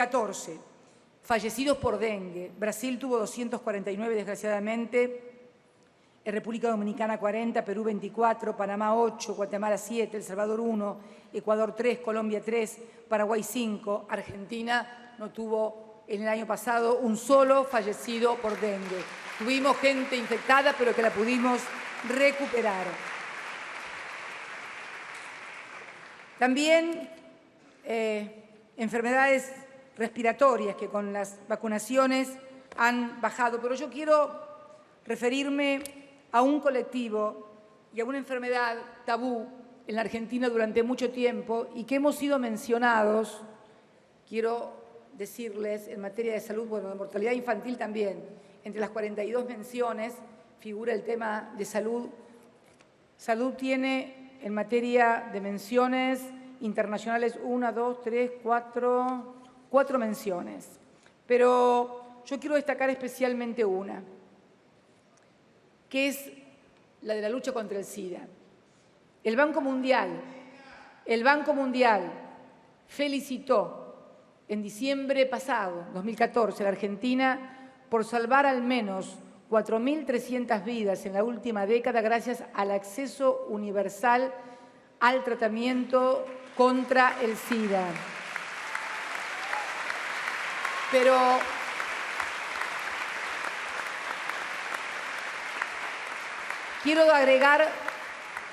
14 fallecidos por dengue. Brasil tuvo 249, desgraciadamente. República Dominicana 40, Perú 24, Panamá 8, Guatemala 7, El Salvador 1, Ecuador 3, Colombia 3, Paraguay 5. Argentina no tuvo en el año pasado un solo fallecido por dengue. Tuvimos gente infectada, pero que la pudimos recuperar. También enfermedades respiratorias que con las vacunaciones han bajado, pero yo quiero referirme a un colectivo y a una enfermedad tabú en la Argentina durante mucho tiempo y que hemos sido mencionados, quiero decirles, en materia de salud, bueno, de mortalidad infantil también, entre las 42 menciones figura el tema de salud. Salud tiene en materia de menciones internacionales 1, 2, 3, 4 menciones. Pero yo quiero destacar especialmente una, que es la de la lucha contra el SIDA. El Banco Mundial felicitó en diciembre pasado, 2014, a la Argentina por salvar al menos 4.300 vidas en la última década gracias al acceso universal al tratamiento contra el SIDA. Pero quiero agregar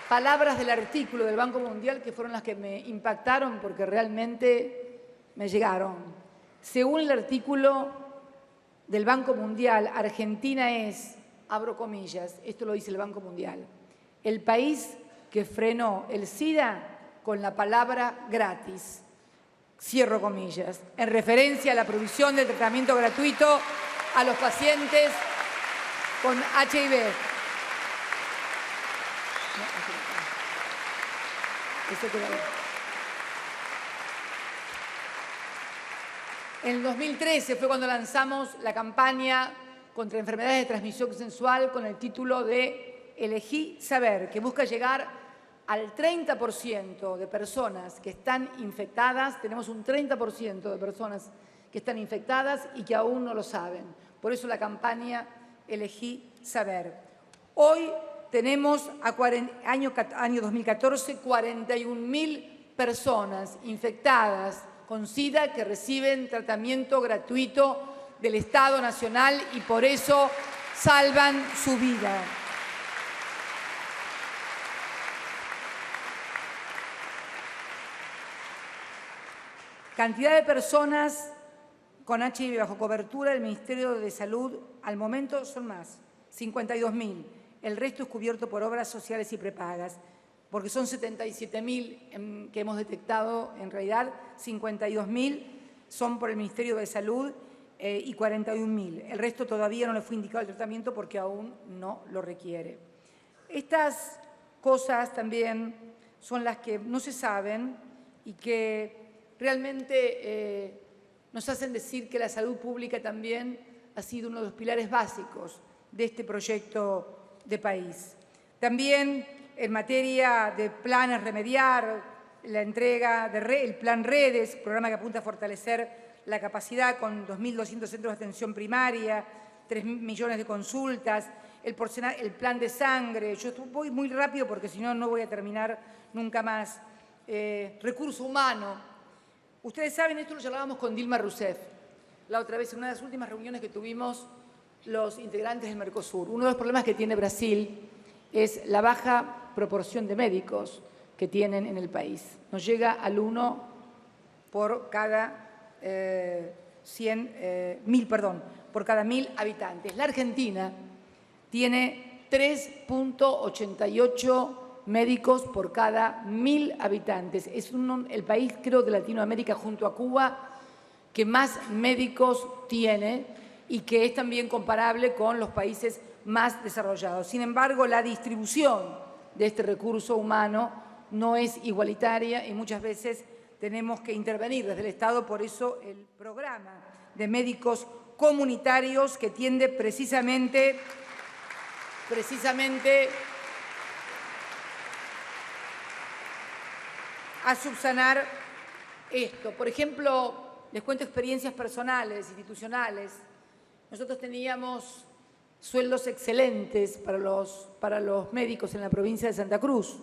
palabras del artículo del Banco Mundial que fueron las que me impactaron porque realmente me llegaron. Según el artículo del Banco Mundial, Argentina es, abro comillas, esto lo dice el Banco Mundial, el país que frenó el SIDA con la palabra gratis, cierro comillas, en referencia a la provisión del tratamiento gratuito a los pacientes con HIV. En el 2013 fue cuando lanzamos la campaña contra enfermedades de transmisión sexual con el título de Elegí Saber, que busca llegar al 30% de personas que están infectadas. Tenemos un 30% de personas que están infectadas y que aún no lo saben. Por eso la campaña Elegí Saber. Hoy tenemos, año 2014, 41.000 personas infectadas con SIDA que reciben tratamiento gratuito del Estado Nacional y por eso salvan su vida. Cantidad de personas con HIV bajo cobertura del Ministerio de Salud al momento son más, 52.000. El resto es cubierto por obras sociales y prepagas, porque son 77.000 que hemos detectado, en realidad 52.000 son por el Ministerio de Salud y 41.000. El resto todavía no le fue indicado el tratamiento porque aún no lo requiere. Estas cosas también son las que no se saben y que realmente nos hacen decir que la salud pública también ha sido uno de los pilares básicos de este proyecto de país. También en materia de planes remediar, la entrega del Plan Redes, programa que apunta a fortalecer la capacidad con 2.200 centros de atención primaria, 3 millones de consultas, el plan de sangre. Yo voy muy rápido porque si no, no voy a terminar nunca más. Recurso humano. Ustedes saben, esto lo charlábamos con Dilma Rousseff la otra vez en una de las últimas reuniones que tuvimos los integrantes del Mercosur. Uno de los problemas que tiene Brasil es la baja proporción de médicos que tienen en el país. Nos llega al 1 por cada 1.000 habitantes. La Argentina tiene 3.88 médicos por cada 1.000 habitantes. Es el país, creo, de Latinoamérica junto a Cuba que más médicos tiene y que es también comparable con los países más desarrollados. Sin embargo, la distribución de este recurso humano no es igualitaria y muchas veces tenemos que intervenir desde el Estado. Por eso el programa de médicos comunitarios que tiende precisamente a subsanar esto. Por ejemplo, les cuento experiencias personales, institucionales. Nosotros teníamos sueldos excelentes para los médicos en la provincia de Santa Cruz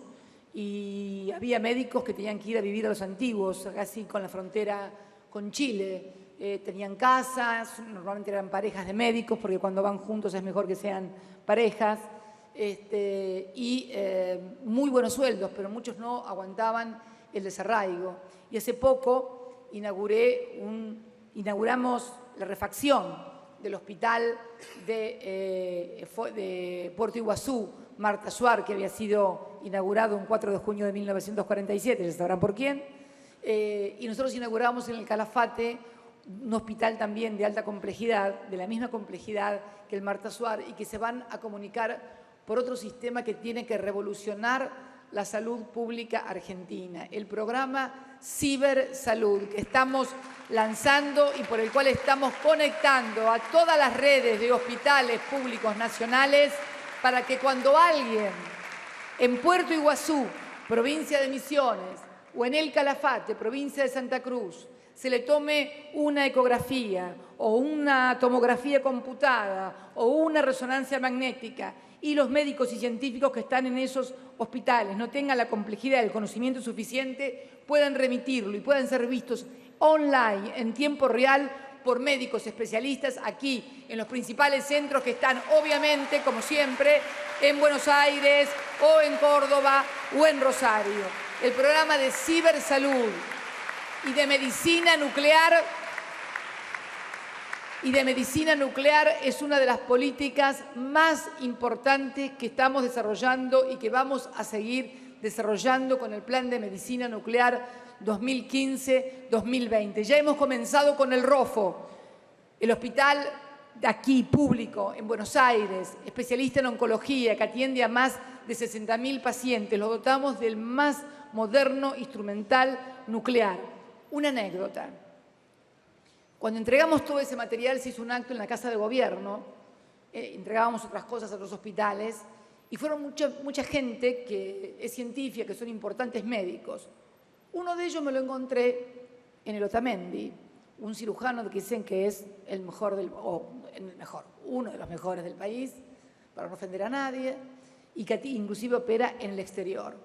y había médicos que tenían que ir a vivir a Los Antiguos, casi con la frontera con Chile. Tenían casas, normalmente eran parejas de médicos, porque cuando van juntos es mejor que sean parejas, muy buenos sueldos, pero muchos no aguantaban el desarraigo. Y hace poco inauguramos la refacción del hospital de Puerto Iguazú, Marta Suar, que había sido inaugurado un 4 de junio de 1947, ya sabrán por quién. Y nosotros inauguramos en el Calafate un hospital también de alta complejidad, de la misma complejidad que el Marta Suar, y que se van a comunicar por otro sistema que tiene que revolucionar la salud pública argentina, el programa Cibersalud, que estamos lanzando y por el cual estamos conectando a todas las redes de hospitales públicos nacionales para que cuando alguien en Puerto Iguazú, provincia de Misiones, o en el Calafate, provincia de Santa Cruz, se le tome una ecografía o una tomografía computada o una resonancia magnética y los médicos y científicos que están en esos hospitales no tengan la complejidad y el conocimiento suficiente, puedan remitirlo y puedan ser vistos online, en tiempo real, por médicos especialistas aquí en los principales centros que están, obviamente, como siempre, en Buenos Aires o en Córdoba o en Rosario. El programa de cibersalud y de medicina nuclear es una de las políticas más importantes que estamos desarrollando y que vamos a seguir desarrollando con el Plan de Medicina Nuclear 2015-2020. Ya hemos comenzado con el ROFO, el hospital de aquí público en Buenos Aires, especialista en oncología, que atiende a más de 60.000 pacientes. Lo dotamos del más moderno instrumental nuclear. Una anécdota. Cuando entregamos todo ese material se hizo un acto en la Casa de Gobierno, entregábamos otras cosas a otros hospitales y fueron mucha gente que es científica, que son importantes médicos. Uno de ellos me lo encontré en el Otamendi, un cirujano que dicen que es uno de los mejores del país, para no ofender a nadie, y que inclusive opera en el exterior.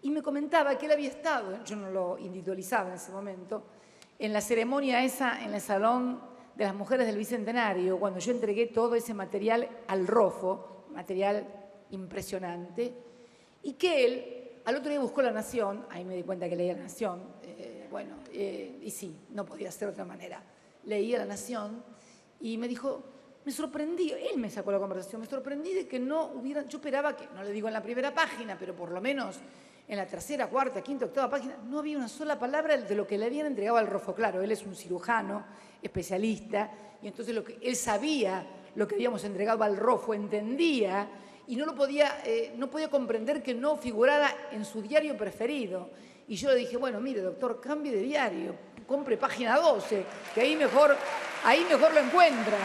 Y me comentaba que él había estado, yo no lo individualizaba en ese momento, en la ceremonia esa en el Salón de las Mujeres del Bicentenario, cuando yo entregué todo ese material al ROFO, material impresionante, y que él al otro día buscó La Nación, ahí me di cuenta que leía La Nación, y sí, no podía ser de otra manera. Leía La Nación y me dijo, me sorprendí, él me sacó la conversación, me sorprendí de que no hubiera, yo esperaba que, no le digo en la primera página, pero por lo menos en la tercera, cuarta, quinta, octava página, no había una sola palabra de lo que le habían entregado al ROFO. Claro, él es un cirujano, especialista, y entonces él sabía lo que habíamos entregado al ROFO, entendía, y no podía comprender que no figurara en su diario preferido. Y yo le dije, bueno, mire, doctor, cambie de diario, compre página 12, que ahí mejor lo encuentra.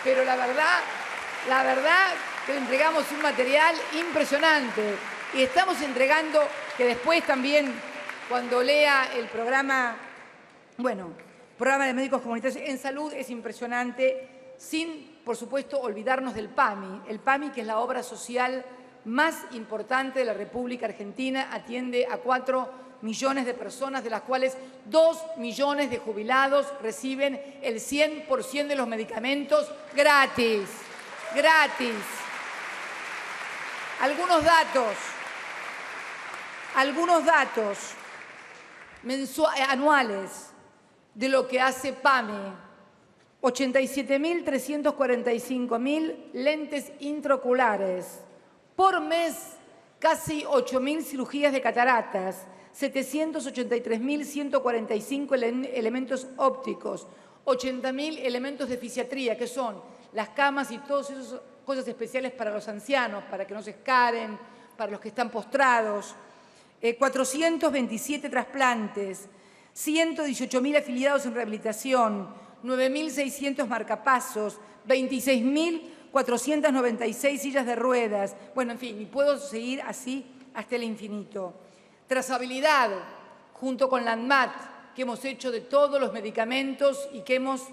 Pero la verdad que le entregamos un material impresionante. Y estamos entregando, que después también, cuando lea el programa de médicos comunitarios en salud, es impresionante, sin, por supuesto, olvidarnos del PAMI. El PAMI, que es la obra social más importante de la República Argentina, atiende a 4 millones de personas, de las cuales 2 millones de jubilados reciben el 100% de los medicamentos gratis. Gratis. Algunos datos anuales de lo que hace PAMI. 87.345.000 lentes intraoculares. Por mes, casi 8.000 cirugías de cataratas, 783.145 elementos ópticos, 80.000 elementos de fisiatría, que son las camas y todas esas cosas especiales para los ancianos, para que no se escaren, para los que están postrados, 427 trasplantes, 118.000 afiliados en rehabilitación, 9.600 marcapasos, 26.496 sillas de ruedas. Bueno, en fin, y puedo seguir así hasta el infinito. Trazabilidad, junto con la ANMAT, que hemos hecho de todos los medicamentos y que hemos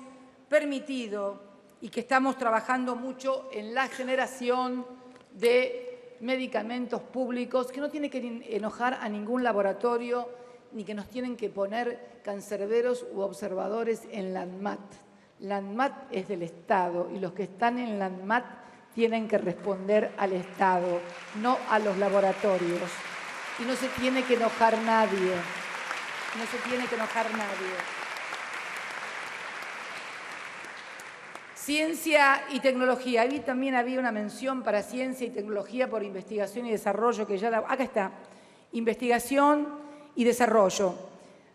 permitido y que estamos trabajando mucho en la generación de medicamentos públicos que no tienen que enojar a ningún laboratorio ni que nos tienen que poner cancerberos u observadores en la ANMAT. La ANMAT es del Estado y los que están en la ANMAT tienen que responder al Estado, no a los laboratorios. Y no se tiene que enojar nadie. No se tiene que enojar nadie. Ciencia y tecnología. Ahí también había una mención para ciencia y tecnología por investigación y desarrollo, que ya acá está. Investigación y desarrollo.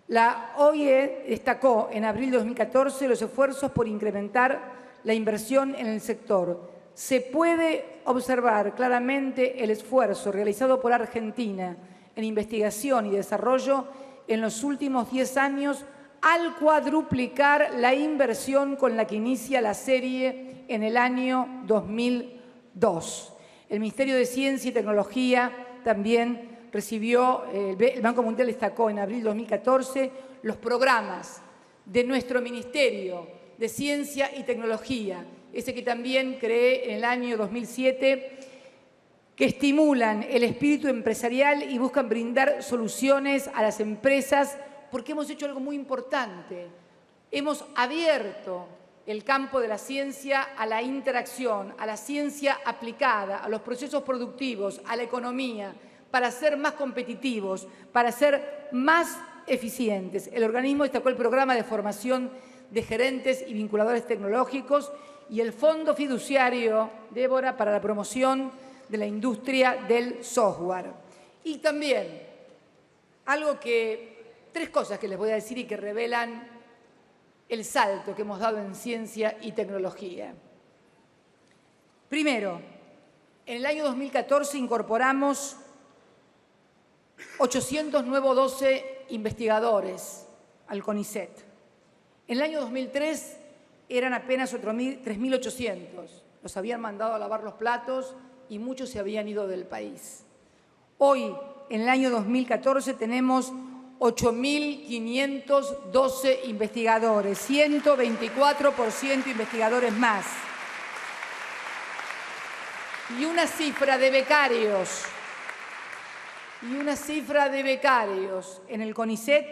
La OIE destacó en abril de 2014 los esfuerzos por incrementar la inversión en el sector. Se puede observar claramente el esfuerzo realizado por Argentina en investigación y desarrollo en los últimos 10 años al cuadruplicar la inversión con la que inicia la serie en el año 2002. El Ministerio de Ciencia y Tecnología también recibió, el Banco Mundial destacó en abril de 2014 los programas de nuestro Ministerio de Ciencia y Tecnología, ese que también creé en el año 2007, que estimulan el espíritu empresarial y buscan brindar soluciones a las empresas, porque hemos hecho algo muy importante. Hemos abierto el campo de la ciencia a la interacción, a la ciencia aplicada, a los procesos productivos, a la economía, para ser más competitivos, para ser más eficientes. El organismo destacó el programa de formación de gerentes y vinculadores tecnológicos y el Fondo Fiduciario, Débora, para la promoción de la industria del software. Y también, tres cosas que les voy a decir y que revelan el salto que hemos dado en ciencia y tecnología. Primero, en el año 2014 incorporamos 800 nuevos 12 investigadores al CONICET. En el año 2003 eran apenas 3.800. Los habían mandado a lavar los platos y muchos se habían ido del país. Hoy, en el año 2014, tenemos 8.512 investigadores, 124% investigadores más. Y una cifra de becarios. En el CONICET,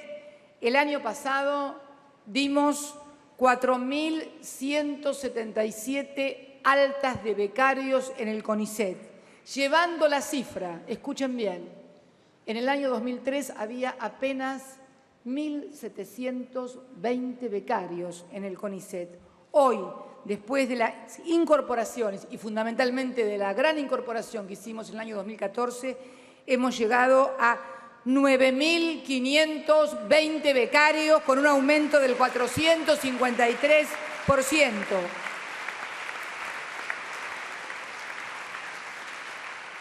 el año pasado dimos 4.177 altas de becarios en el CONICET, llevando la cifra, escuchen bien, en el año 2003 había apenas 1.720 becarios en el CONICET. Hoy, después de las incorporaciones y fundamentalmente de la gran incorporación que hicimos en el año 2014, hemos llegado a 9.520 becarios con un aumento del 453%.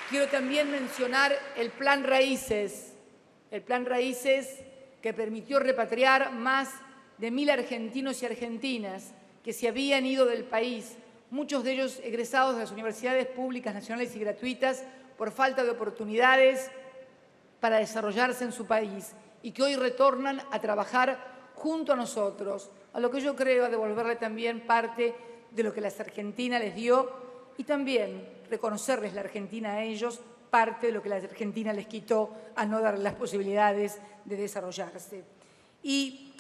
Quiero también mencionar el Plan Raíces que permitió repatriar más de 1.000 argentinos y argentinas que se habían ido del país, muchos de ellos egresados de las universidades públicas, nacionales y gratuitas, por falta de oportunidades para desarrollarse en su país y que hoy retornan a trabajar junto a nosotros, a lo que yo creo a devolverle también parte de lo que la Argentina les dio y también reconocerles la Argentina a ellos parte de lo que la Argentina les quitó a no darles las posibilidades de desarrollarse. Y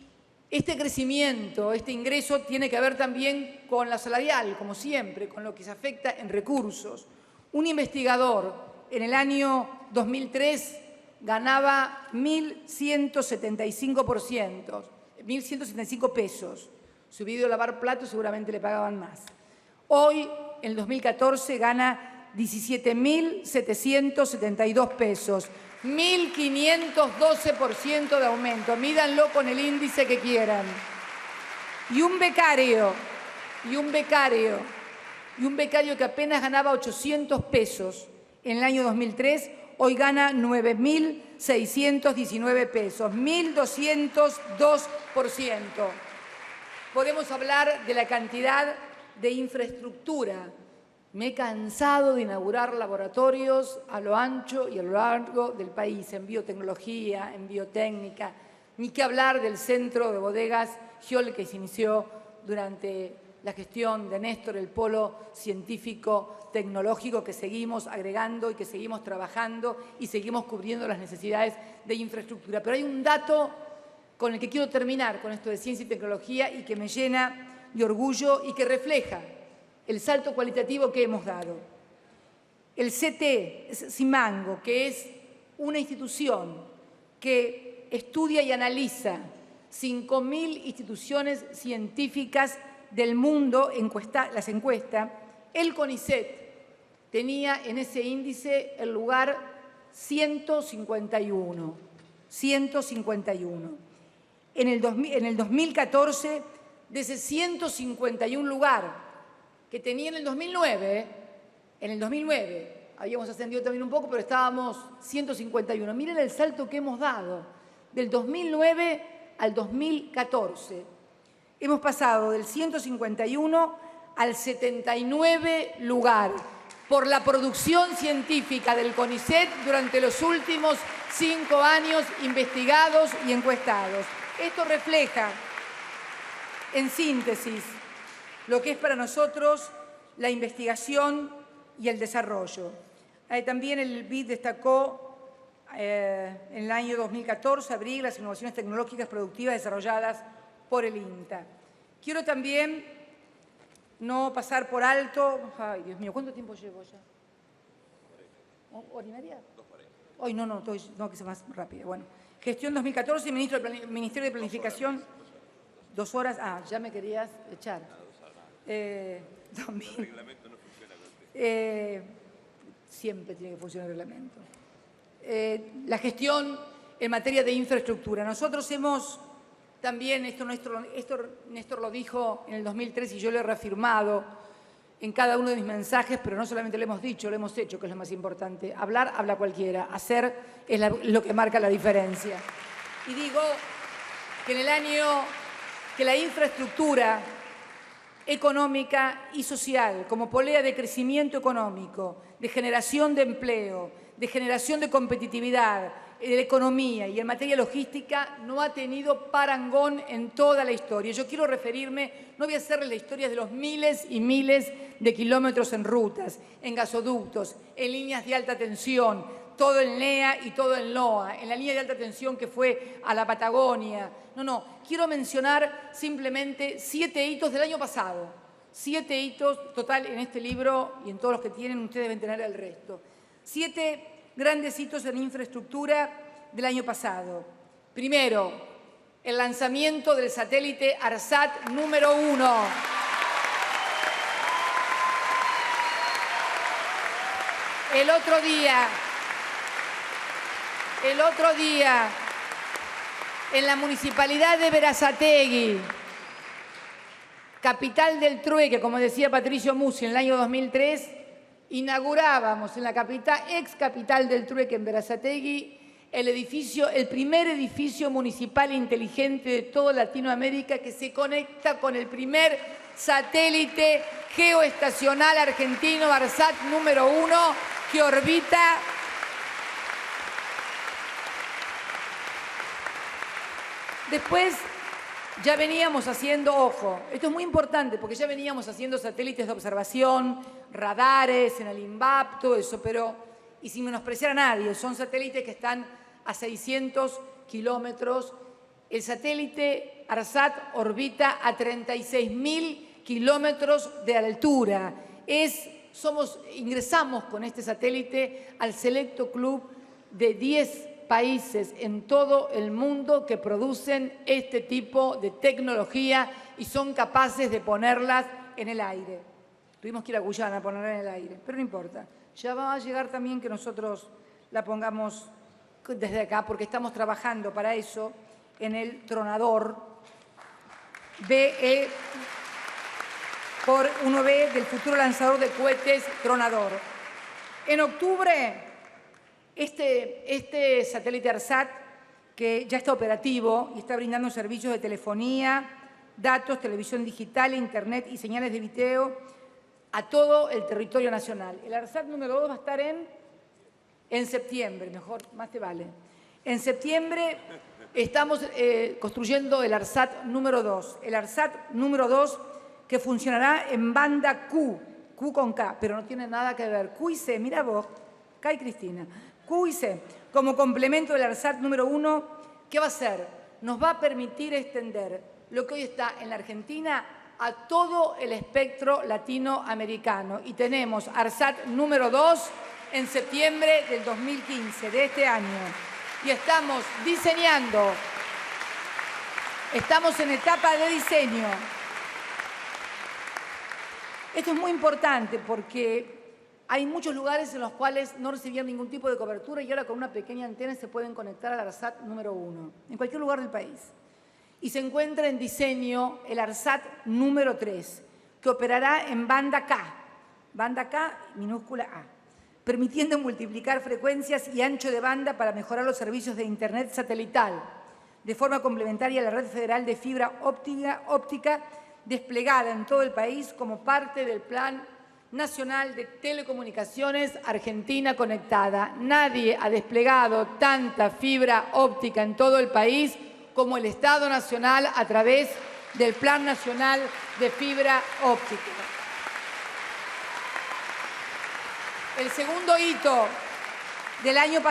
este crecimiento, este ingreso tiene que ver también con la salarial, como siempre, con lo que se afecta en recursos. Un investigador en el año 2003 ganaba 1.175 pesos. Si hubiera ido a lavar platos seguramente le pagaban más. Hoy, en el 2014, gana 17.772 pesos. 1.512% de aumento. Mídanlo con el índice que quieran. Y un becario que apenas ganaba 800 pesos en el año 2003, hoy gana 9.619 pesos, 1.202%. Podemos hablar de la cantidad de infraestructura. Me he cansado de inaugurar laboratorios a lo ancho y a lo largo del país, en biotecnología, en biotécnica, Ni qué hablar del centro de bodegas Giol que se inició durante la gestión de Néstor, el polo científico tecnológico que seguimos agregando y que seguimos trabajando y seguimos cubriendo las necesidades de infraestructura. Pero hay un dato con el que quiero terminar con esto de ciencia y tecnología y que me llena de orgullo y que refleja el salto cualitativo que hemos dado. El CIMANGO, que es una institución que estudia y analiza 5.000 instituciones científicas del mundo, las encuesta, el CONICET tenía en ese índice el lugar 151. 151. En el 2014, de ese 151 lugar que tenía en el 2009, habíamos ascendido también un poco, pero estábamos 151. Miren el salto que hemos dado del 2009 al 2014. Hemos pasado del 151 al 79 lugar por la producción científica del CONICET durante los últimos 5 años investigados y encuestados. Esto refleja, en síntesis, lo que es para nosotros la investigación y el desarrollo. También el BID destacó en el año 2014, abril, las innovaciones tecnológicas productivas desarrolladas por el INTA. Quiero también no pasar por alto... Ay, Dios mío, ¿cuánto tiempo llevo ya? ¿Hora y media? 2:40. Ay, no, que sea más rápido. Bueno, gestión 2014, Ministerio de Planificación. 2 horas. Ah, ya me querías echar. El reglamento no funciona. Siempre tiene que funcionar el reglamento. La gestión en materia de infraestructura. Nosotros hemos también, esto Néstor lo dijo en el 2003 y yo lo he reafirmado en cada uno de mis mensajes, pero no solamente lo hemos dicho, lo hemos hecho, que es lo más importante. Hablar, habla cualquiera. Hacer es lo que marca la diferencia. Y digo que en el año que la infraestructura económica y social, como polea de crecimiento económico, de generación de empleo, de generación de competitividad, de economía y en materia logística, no ha tenido parangón en toda la historia. Yo quiero referirme, no voy a hacerles la historia de los miles y miles de kilómetros en rutas, en gasoductos, en líneas de alta tensión, todo en NEA y todo en LOA, en la línea de alta tensión que fue a la Patagonia. No, quiero mencionar simplemente 7 hitos del año pasado. 7 hitos total en este libro y en todos los que tienen, ustedes deben tener el resto. 7 grandes hitos en infraestructura del año pasado. Primero, el lanzamiento del satélite ARSAT número 1. El otro día, en la municipalidad de Berazategui, capital del trueque, como decía Patricio Musi, en el año 2003, inaugurábamos en la capital, ex capital del trueque en Berazategui, el primer edificio municipal inteligente de toda Latinoamérica que se conecta con el primer satélite geoestacional argentino, ARSAT número 1, que orbita después. Ya veníamos haciendo, ojo, esto es muy importante porque ya veníamos haciendo satélites de observación, radares, en el INVAP, todo eso, pero, y sin menospreciar a nadie, son satélites que están a 600 kilómetros. El satélite ARSAT orbita a 36.000 kilómetros de altura. Ingresamos con este satélite al selecto club de 10 países en todo el mundo que producen este tipo de tecnología y son capaces de ponerlas en el aire. Tuvimos que ir a Guyana a ponerla en el aire, pero no importa. Ya va a llegar también que nosotros la pongamos desde acá, porque estamos trabajando para eso en el Tronador BE por 1B del futuro lanzador de cohetes Tronador. En octubre, este satélite ARSAT, que ya está operativo y está brindando servicios de telefonía, datos, televisión digital, internet y señales de video a todo el territorio nacional. El ARSAT número 2 va a estar en septiembre, mejor, más te vale. En septiembre estamos construyendo el ARSAT número 2. El ARSAT número 2 que funcionará en banda Q con K, pero no tiene nada que ver. Q y C, mira vos, K y Cristina. Q y C, como complemento del ARSAT número 1, ¿qué va a hacer? Nos va a permitir extender lo que hoy está en la Argentina a todo el espectro latinoamericano. Y tenemos ARSAT número 2 en septiembre del 2015, de este año. Y estamos diseñando, estamos en etapa de diseño. Esto es muy importante porque hay muchos lugares en los cuales no recibían ningún tipo de cobertura y ahora con una pequeña antena se pueden conectar al ARSAT número 1, en cualquier lugar del país. Y se encuentra en diseño el ARSAT número 3, que operará en banda K minúscula A, permitiendo multiplicar frecuencias y ancho de banda para mejorar los servicios de Internet satelital, de forma complementaria a la red federal de fibra óptica desplegada en todo el país como parte del Plan Nacional de Telecomunicaciones Argentina Conectada. Nadie ha desplegado tanta fibra óptica en todo el país como el Estado Nacional a través del Plan Nacional de Fibra Óptica. El segundo hito del año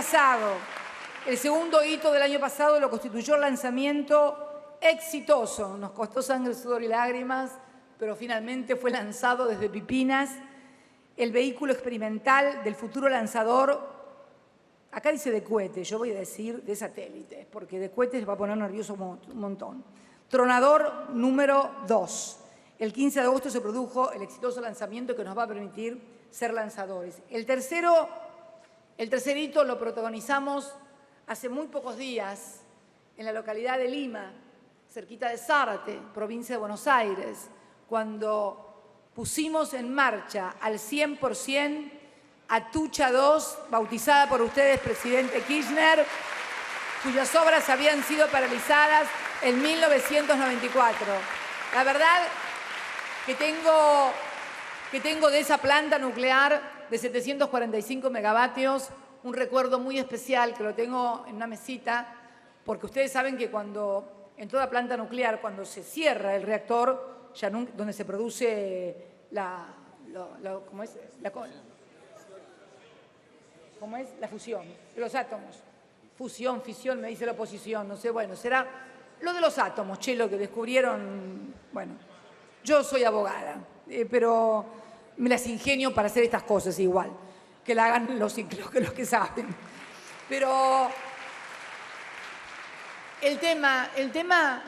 pasado lo constituyó el lanzamiento exitoso. Nos costó sangre, sudor y lágrimas, pero finalmente fue lanzado desde Pipinas el vehículo experimental del futuro lanzador. Acá dice de cohetes, yo voy a decir de satélites, porque de cohetes se va a poner nervioso un montón. Tronador número 2. El 15 de agosto se produjo el exitoso lanzamiento que nos va a permitir ser lanzadores. El tercer hito lo protagonizamos hace muy pocos días en la localidad de Lima, cerquita de Zárate, provincia de Buenos Aires, cuando pusimos en marcha al 100% Atucha 2, bautizada por ustedes, presidente Kirchner, cuyas obras habían sido paralizadas en 1994. La verdad que tengo de esa planta nuclear de 745 megavatios un recuerdo muy especial que lo tengo en una mesita, porque ustedes saben que en toda planta nuclear, cuando se cierra el reactor, donde se produce la fusión de los átomos. Fusión, fisión, me dice la oposición, no sé, bueno, será lo de los átomos, lo que descubrieron, bueno, yo soy abogada, pero me las ingenio para hacer estas cosas igual, que la hagan los que saben. Pero el tema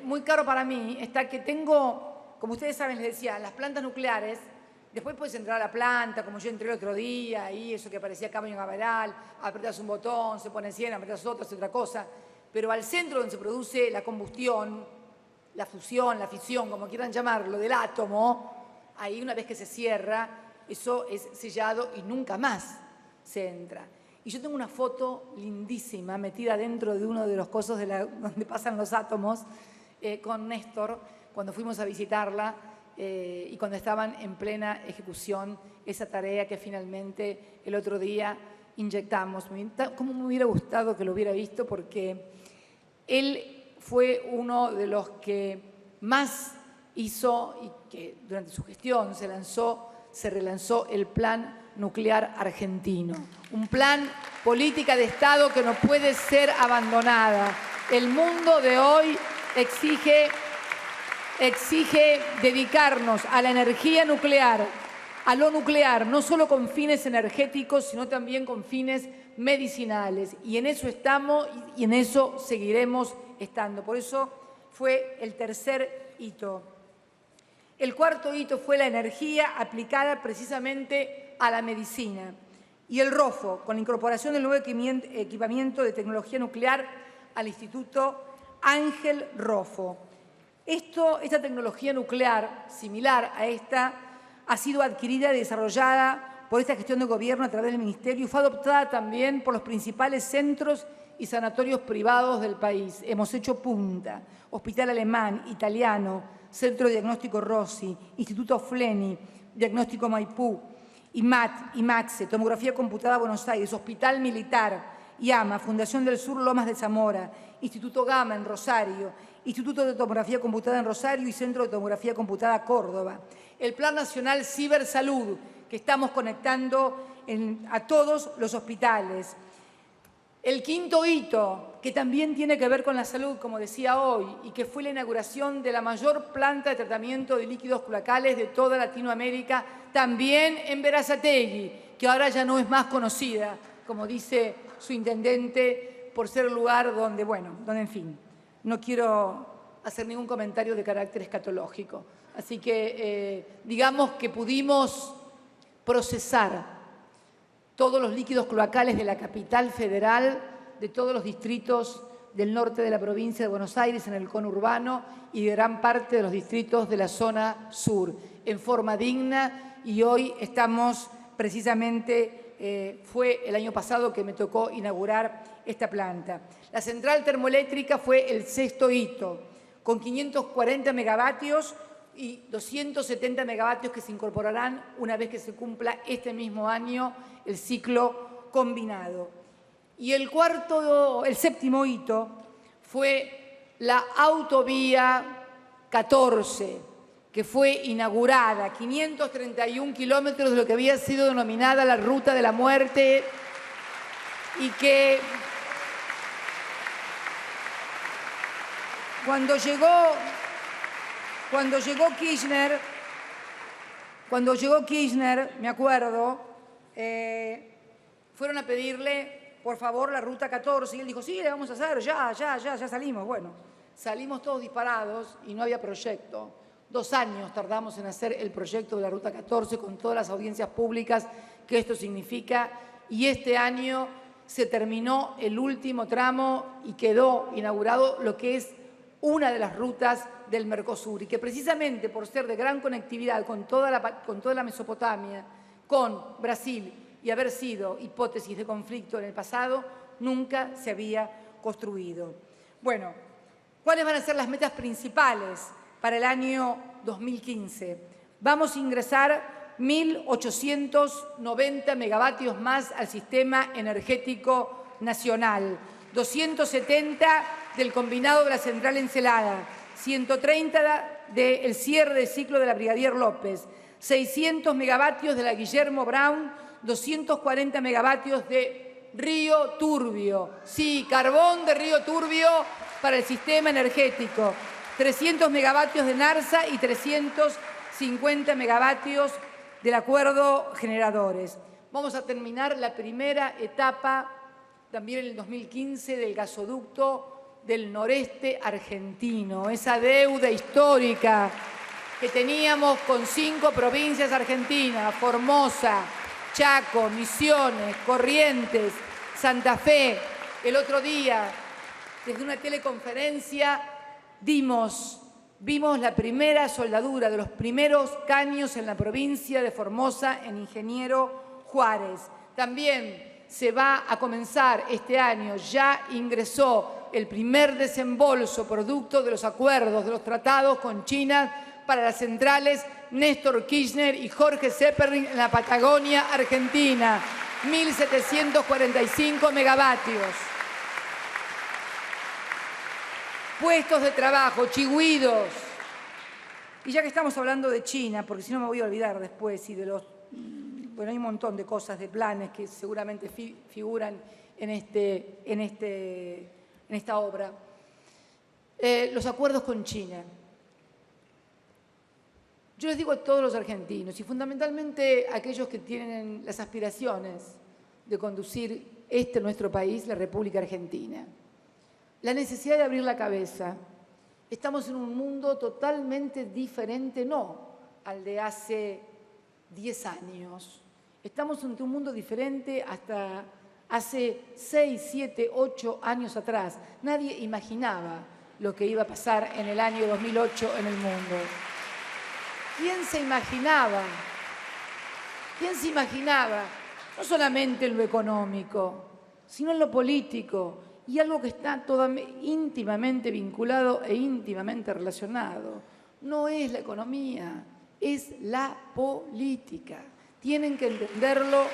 muy caro para mí está que tengo, como ustedes saben, les decía, las plantas nucleares. Después puedes entrar a la planta, como yo entré el otro día, y eso que parecía cambio cameral, apretas un botón, se pone 100, apretas otro, hace otra cosa. Pero al centro donde se produce la combustión, la fusión, la fisión, como quieran llamarlo, del átomo, ahí una vez que se cierra, eso es sellado y nunca más se entra. Y yo tengo una foto lindísima metida dentro de uno de los cosos donde pasan los átomos con Néstor, cuando fuimos a visitarla, y cuando estaban en plena ejecución esa tarea que finalmente el otro día inyectamos. ¿Cómo me hubiera gustado que lo hubiera visto? Porque él fue uno de los que más hizo y que durante su gestión se relanzó el Plan Nuclear Argentino. Un plan, política de Estado que no puede ser abandonada. El mundo de hoy exige dedicarnos a la energía nuclear, a lo nuclear, no solo con fines energéticos, sino también con fines medicinales. Y en eso estamos y en eso seguiremos estando. Por eso fue el tercer hito. El cuarto hito fue la energía aplicada precisamente a la medicina. Y el ROFO, con la incorporación del nuevo equipamiento de tecnología nuclear al Instituto Ángel Rofo. Esta tecnología nuclear, similar a esta, ha sido adquirida y desarrollada por esta gestión de gobierno a través del Ministerio y fue adoptada también por los principales centros y sanatorios privados del país. Hemos hecho punta: Hospital Alemán, Italiano, Centro de Diagnóstico Rossi, Instituto Fleni, Diagnóstico Maipú, IMAT, IMAXE, Tomografía Computada Buenos Aires, Hospital Militar, IAMA, Fundación del Sur Lomas de Zamora, Instituto Gama en Rosario, Instituto de Tomografía Computada en Rosario y Centro de Tomografía Computada Córdoba. El Plan Nacional Cibersalud, que estamos conectando a todos los hospitales. El quinto hito, que también tiene que ver con la salud, como decía hoy, y que fue la inauguración de la mayor planta de tratamiento de líquidos cloacales de toda Latinoamérica, también en Berazategui, que ahora ya no es más conocida, como dice su intendente, por ser el lugar donde, donde en fin, no quiero hacer ningún comentario de carácter escatológico. Así que digamos que pudimos procesar todos los líquidos cloacales de la capital federal, de todos los distritos del norte de la provincia de Buenos Aires en el conurbano y de gran parte de los distritos de la zona sur, en forma digna, y hoy estamos precisamente, fue el año pasado que me tocó inaugurar esta planta. La central termoeléctrica fue el sexto hito, con 540 megavatios y 270 megavatios que se incorporarán una vez que se cumpla este mismo año el ciclo combinado. Y el séptimo hito fue la autovía 14, que fue inaugurada, 531 kilómetros de lo que había sido denominada la Ruta de la Muerte y que cuando llegó Kirchner, me acuerdo, fueron a pedirle, por favor, la Ruta 14, y él dijo, sí, le vamos a hacer, ya salimos. Bueno, salimos todos disparados y no había proyecto. 2 años tardamos en hacer el proyecto de la Ruta 14 con todas las audiencias públicas que esto significa, y este año se terminó el último tramo y quedó inaugurado lo que es una de las rutas del Mercosur, y que precisamente por ser de gran conectividad con toda la Mesopotamia, con Brasil, y haber sido hipótesis de conflicto en el pasado, nunca se había construido. Bueno, ¿cuáles van a ser las metas principales para el año 2015? Vamos a ingresar 1.890 megavatios más al sistema energético nacional, 270 del combinado de la central Encelada, 130 del cierre de ciclo de la Brigadier López, 600 megavatios de la Guillermo Brown, 240 megavatios de Río Turbio. Sí, carbón de Río Turbio para el sistema energético. 300 megavatios de Narsa y 350 megavatios del acuerdo generadores. Vamos a terminar la primera etapa, también en el 2015, del gasoducto del noreste argentino. Esa deuda histórica que teníamos con 5 provincias argentinas, Formosa, Chaco, Misiones, Corrientes, Santa Fe. El otro día, desde una teleconferencia, vimos la primera soldadura de los primeros caños en la provincia de Formosa, en Ingeniero Juárez. También se va a comenzar este año, ya ingresó el primer desembolso producto de los acuerdos, de los tratados con China para las centrales Néstor Kirchner y Jorge Zeppelin en la Patagonia Argentina, 1.745 megavatios. Puestos de trabajo, chigüidos. Y ya que estamos hablando de China, porque si no me voy a olvidar después, y de los... Bueno, hay un montón de cosas, de planes que seguramente figuran en esta obra. Los acuerdos con China. Yo les digo a todos los argentinos, y fundamentalmente a aquellos que tienen las aspiraciones de conducir nuestro país, la República Argentina, la necesidad de abrir la cabeza. Estamos en un mundo totalmente diferente, no al de hace 10 años. Estamos en un mundo diferente hasta hace 6, 7, 8 años atrás. Nadie imaginaba lo que iba a pasar en el año 2008 en el mundo. ¿Quién se imaginaba? ¿Quién se imaginaba? No solamente en lo económico, sino en lo político, y algo que está íntimamente vinculado e íntimamente relacionado. No es la economía, es la política. Tienen que entenderlo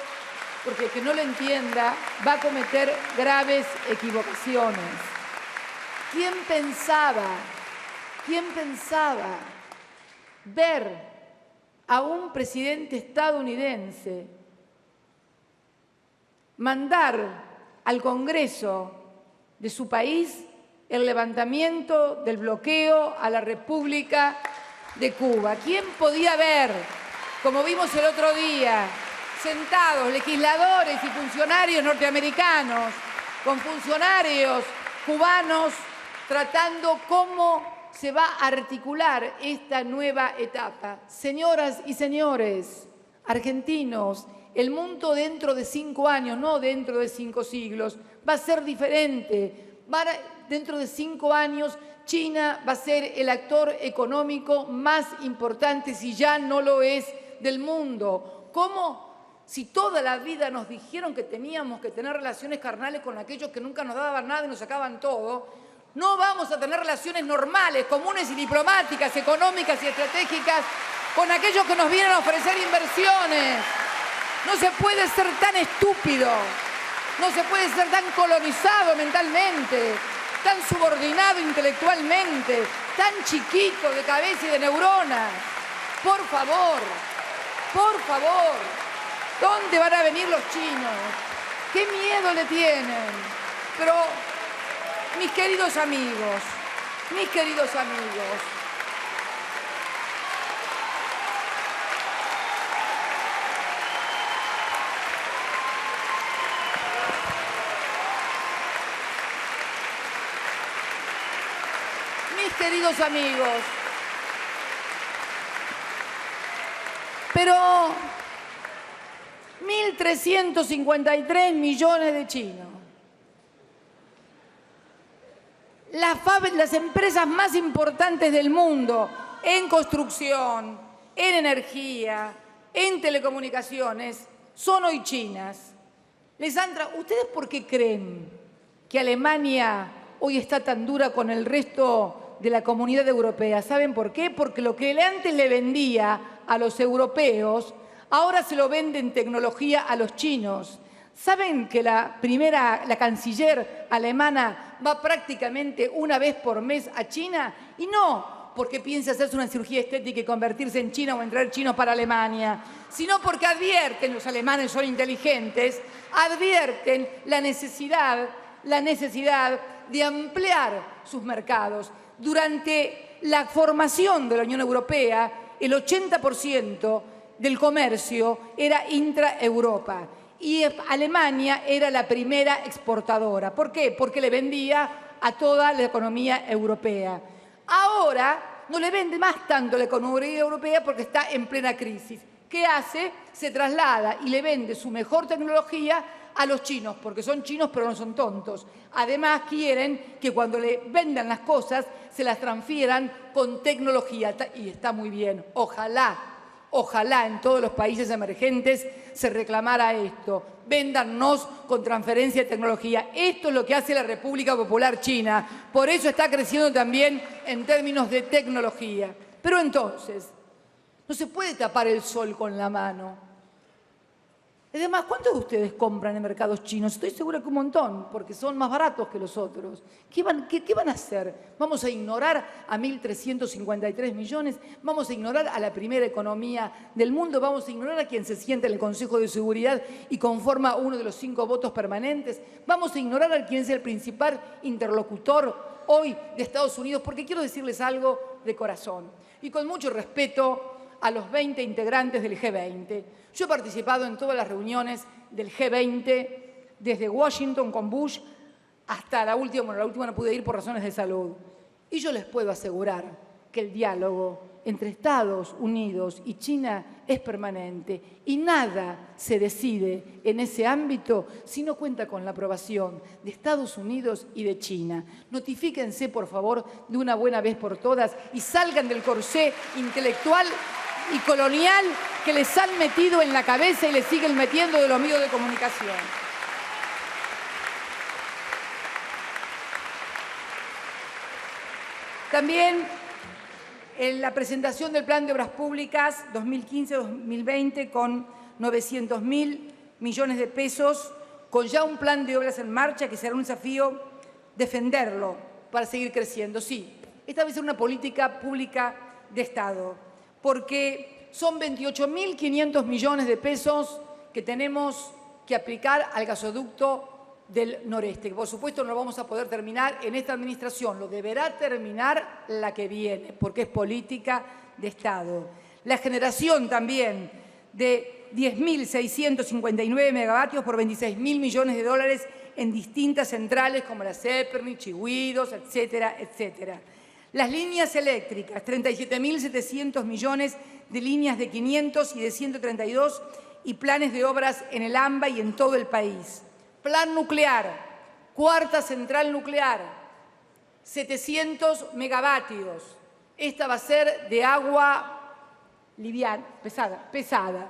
porque el que no lo entienda va a cometer graves equivocaciones. ¿Quién pensaba ver a un presidente estadounidense mandar al Congreso de su país el levantamiento del bloqueo a la República de Cuba? ¿Quién podía ver, como vimos el otro día, sentados legisladores y funcionarios norteamericanos con funcionarios cubanos tratando cómo se va a articular esta nueva etapa? Señoras y señores argentinos, el mundo dentro de 5 años, no dentro de 5 siglos, va a ser diferente. Dentro de 5 años, China va a ser el actor económico más importante, si ya no lo es, del mundo. ¿Cómo? Si toda la vida nos dijeron que teníamos que tener relaciones carnales con aquellos que nunca nos daban nada y nos sacaban todo, no vamos a tener relaciones normales, comunes y diplomáticas, económicas y estratégicas con aquellos que nos vienen a ofrecer inversiones. No se puede ser tan estúpido, no se puede ser tan colonizado mentalmente, tan subordinado intelectualmente, tan chiquito de cabeza y de neuronas. Por favor, ¿dónde van a venir los chinos? ¿Qué miedo le tienen? Pero, mis queridos amigos, pero 1.353 millones de chinos. Las empresas más importantes del mundo en construcción, en energía, en telecomunicaciones, son hoy chinas. Lisandra, ¿ustedes por qué creen que Alemania hoy está tan dura con el resto de la comunidad europea? ¿Saben por qué? Porque lo que antes le vendía a los europeos, ahora se lo vende en tecnología a los chinos. ¿Saben que la canciller alemana va prácticamente una vez por mes a China? Y no porque piensa hacerse una cirugía estética y convertirse en China o en traer chinos para Alemania, sino porque advierten, los alemanes son inteligentes, advierten la necesidad de ampliar sus mercados. Durante la formación de la Unión Europea, el 80% del comercio era intra-Europa. Y Alemania era la primera exportadora. ¿Por qué? Porque le vendía a toda la economía europea. Ahora no le vende más tanto la economía europea porque está en plena crisis. ¿Qué hace? Se traslada y le vende su mejor tecnología a los chinos, porque son chinos pero no son tontos. Además quieren que cuando le vendan las cosas se las transfieran con tecnología. Y está muy bien. Ojalá en todos los países emergentes se reclamara esto. Véndannos con transferencia de tecnología. Esto es lo que hace la República Popular China. Por eso está creciendo también en términos de tecnología. Pero entonces, no se puede tapar el sol con la mano. Además, ¿cuántos de ustedes compran en mercados chinos? Estoy segura que un montón, porque son más baratos que los otros. ¿Qué van a hacer? ¿Vamos a ignorar a 1.353 millones? ¿Vamos a ignorar a la primera economía del mundo? ¿Vamos a ignorar a quien se sienta en el Consejo de Seguridad y conforma uno de los 5 votos permanentes? ¿Vamos a ignorar a quien es el principal interlocutor hoy de Estados Unidos? Porque quiero decirles algo de corazón y con mucho respeto a los 20 integrantes del G20. Yo he participado en todas las reuniones del G20, desde Washington con Bush hasta la última no pude ir por razones de salud. Y yo les puedo asegurar que el diálogo entre Estados Unidos y China es permanente y nada se decide en ese ámbito si no cuenta con la aprobación de Estados Unidos y de China. Notifíquense, por favor, de una buena vez por todas y salgan del corsé intelectual y colonial que les han metido en la cabeza y les siguen metiendo de los medios de comunicación. También en la presentación del Plan de Obras Públicas 2015-2020 con 900.000 millones de pesos, con ya un plan de obras en marcha que será un desafío defenderlo para seguir creciendo. Sí, esta debe ser una política pública de Estado, porque son 28.500 millones de pesos que tenemos que aplicar al gasoducto del noreste, que por supuesto no lo vamos a poder terminar en esta administración, lo deberá terminar la que viene, porque es política de Estado. La generación también de 10.659 megavatios por 26.000 millones de dólares en distintas centrales como la Zepernik, Chigüidos, etcétera, etcétera. Las líneas eléctricas, 37.700 millones de líneas de 500 y de 132 y planes de obras en el AMBA y en todo el país. Plan nuclear, cuarta central nuclear, 700 megavatios. Esta va a ser de agua liviana, pesada.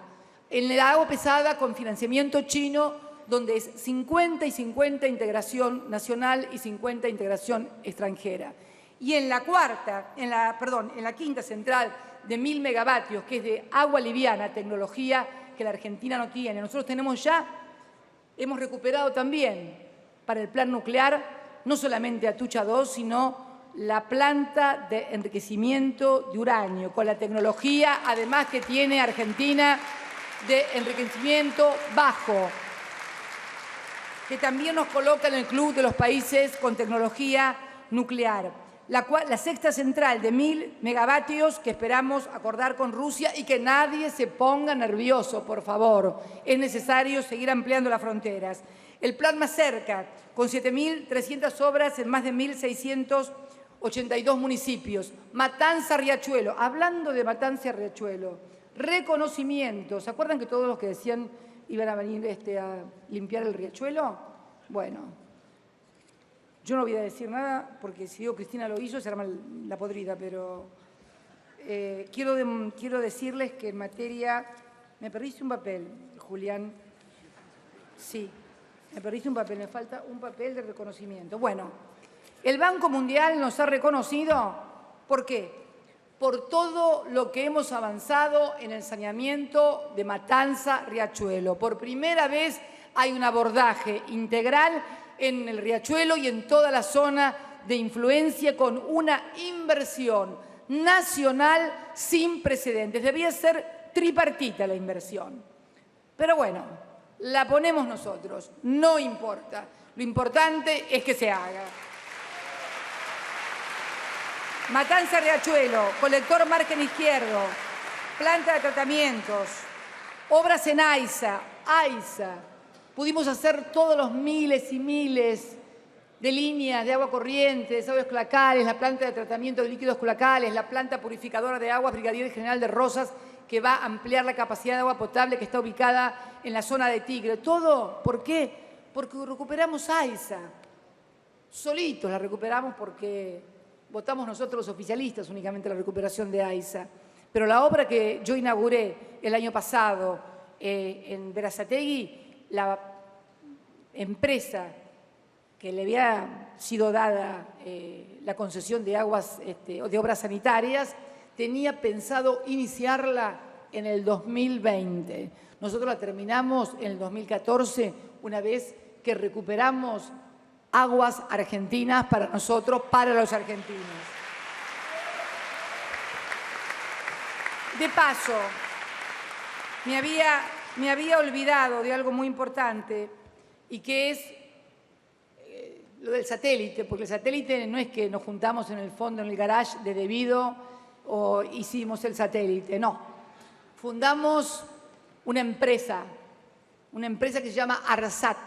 En el agua pesada con financiamiento chino, donde es 50 y 50 integración nacional y 50 integración extranjera. Y en la quinta central de 1.000 megavatios, que es de agua liviana, tecnología que la Argentina no tiene. Nosotros hemos recuperado también para el plan nuclear, no solamente Atucha 2, sino la planta de enriquecimiento de uranio, con la tecnología, además que tiene Argentina, de enriquecimiento bajo, que también nos coloca en el club de los países con tecnología nuclear. La sexta central de 1.000 megavatios que esperamos acordar con Rusia y que nadie se ponga nervioso, por favor. Es necesario seguir ampliando las fronteras. El plan más cerca, con 7.300 obras en más de 1.682 municipios. Matanza-Riachuelo. Hablando de Matanza-Riachuelo, reconocimiento. ¿Se acuerdan que todos los que decían iban a venir a limpiar el riachuelo? Bueno, yo no voy a decir nada, porque si digo Cristina lo hizo, se arma la podrida, pero quiero decirles que en materia... ¿Me perdiste un papel, Julián? Sí, me perdiste un papel, me falta un papel de reconocimiento. Bueno, el Banco Mundial nos ha reconocido, ¿por qué? Por todo lo que hemos avanzado en el saneamiento de Matanza-Riachuelo. Por primera vez hay un abordaje integral en el Riachuelo y en toda la zona de influencia con una inversión nacional sin precedentes. Debía ser tripartita la inversión. Pero bueno, la ponemos nosotros, no importa. Lo importante es que se haga. Matanza-Riachuelo, colector margen izquierdo, planta de tratamientos, obras en AISA. Pudimos hacer todos los miles y miles de líneas de agua corriente, de aguas cloacales, la planta de tratamiento de líquidos cloacales, la planta purificadora de aguas Brigadier General de Rosas, que va a ampliar la capacidad de agua potable que está ubicada en la zona de Tigre. Todo, ¿por qué? Porque recuperamos AISA. Solitos la recuperamos porque votamos nosotros los oficialistas únicamente la recuperación de AISA. Pero la obra que yo inauguré el año pasado en Berazategui, la empresa que le había sido dada la concesión de aguas, de obras sanitarias, tenía pensado iniciarla en el 2020. Nosotros la terminamos en el 2014, una vez que recuperamos aguas argentinas para nosotros, para los argentinos. De paso, me había olvidado de algo muy importante y que es lo del satélite, porque el satélite no es que nos juntamos en el fondo, en el garage de Debido o hicimos el satélite, no. Fundamos una empresa que se llama ARSAT,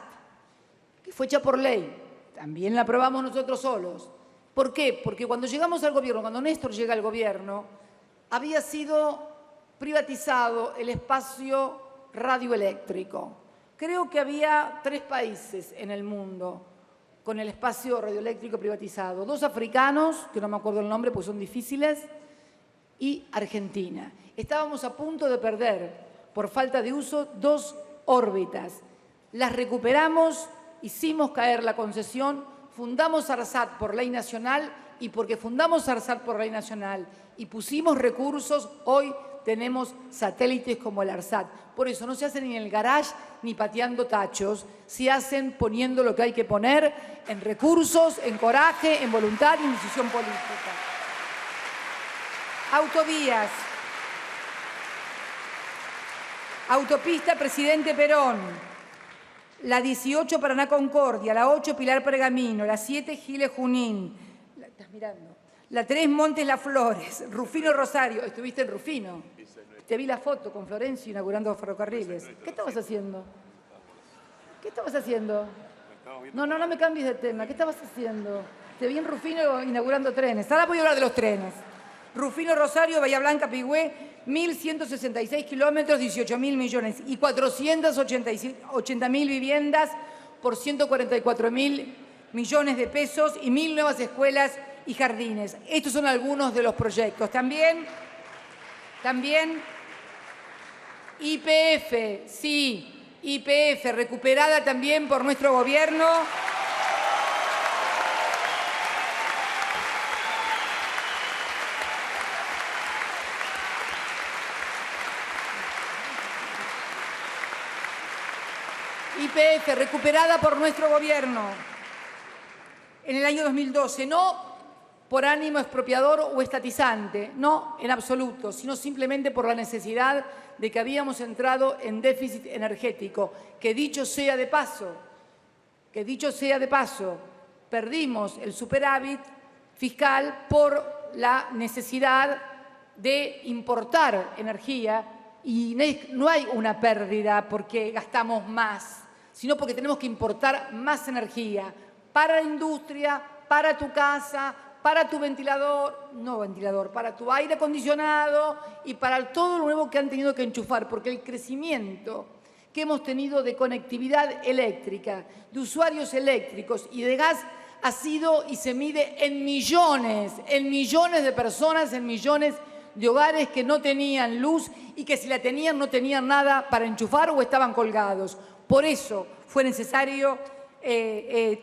que fue hecha por ley, también la aprobamos nosotros solos. ¿Por qué? Porque cuando llegamos al gobierno, cuando Néstor llega al gobierno, había sido privatizado el espacio radioeléctrico. Creo que había 3 países en el mundo con el espacio radioeléctrico privatizado. 2 africanos, que no me acuerdo el nombre porque son difíciles, y Argentina. Estábamos a punto de perder, por falta de uso, 2 órbitas. Las recuperamos, hicimos caer la concesión, fundamos ARSAT por ley nacional y porque fundamos ARSAT por ley nacional y pusimos recursos, hoy tenemos satélites como el ARSAT. Por eso no se hacen ni en el garage ni pateando tachos, se hacen poniendo lo que hay que poner en recursos, en coraje, en voluntad y en decisión política. Autovías. Autopista Presidente Perón. La 18 Paraná Concordia, la 8 Pilar Pergamino, la 7 Giles Junín. ¿Estás mirando? La 3 Montes Las Flores, Rufino Rosario. ¿Estuviste en Rufino? Te vi la foto con Florencio inaugurando ferrocarriles. ¿Qué estabas haciendo? ¿Qué estabas haciendo? No me cambies de tema. ¿Qué estabas haciendo? Te vi en Rufino inaugurando trenes. Ahora voy a hablar de los trenes. Rufino Rosario, Bahía Blanca, Pigüé, 1.166 kilómetros, 18.000 millones y 480.000 viviendas por 144.000 millones de pesos y 1.000 nuevas escuelas y jardines. Estos son algunos de los proyectos. También YPF, sí, YPF, recuperada también por nuestro gobierno. YPF, recuperada por nuestro gobierno en el año 2012, no por ánimo expropiador o estatizante, no en absoluto, sino simplemente por la necesidad de que habíamos entrado en déficit energético, que dicho sea de paso, perdimos el superávit fiscal por la necesidad de importar energía y no hay una pérdida porque gastamos más, sino porque tenemos que importar más energía para la industria, para tu casa, para tu para tu aire acondicionado y para todo lo nuevo que han tenido que enchufar, porque el crecimiento que hemos tenido de conectividad eléctrica, de usuarios eléctricos y de gas ha sido y se mide en millones de personas, en millones de hogares que no tenían luz y que si la tenían no tenían nada para enchufar o estaban colgados. Por eso fue necesario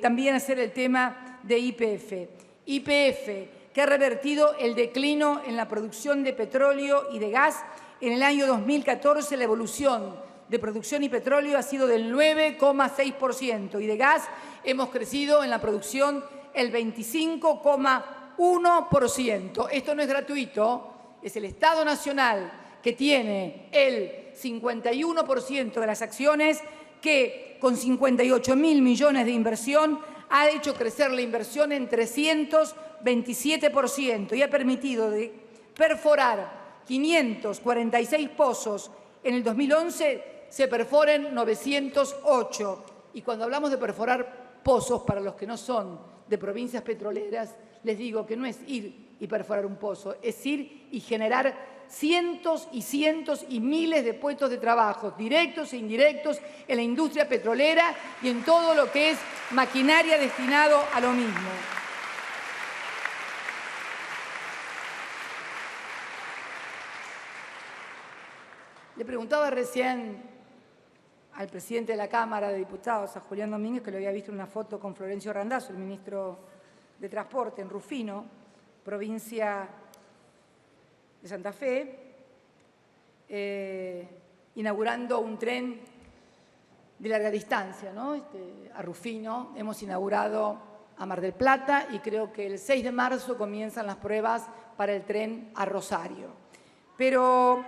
también hacer el tema de YPF. YPF, que ha revertido el declino en la producción de petróleo y de gas. En el año 2014 la evolución de producción y petróleo ha sido del 9,6% y de gas hemos crecido en la producción el 25,1%. Esto no es gratuito, es el Estado Nacional que tiene el 51% de las acciones que con 58.000 millones de inversión ha hecho crecer la inversión en 327% y ha permitido perforar 546 pozos. En el 2011 se perforen 908. Y cuando hablamos de perforar pozos, para los que no son de provincias petroleras, les digo que no es ir y perforar un pozo, es ir y generar cientos y miles de puestos de trabajo, directos e indirectos, en la industria petrolera y en todo lo que es maquinaria destinado a lo mismo. Le preguntaba recién al presidente de la Cámara de Diputados, a Julián Domínguez, que lo había visto en una foto con Florencio Randazzo, el ministro de Transporte, en Rufino, provincia de Santa Fe, inaugurando un tren de larga distancia, ¿no? A Rufino. Hemos inaugurado a Mar del Plata y creo que el 6 de marzo comienzan las pruebas para el tren a Rosario. Pero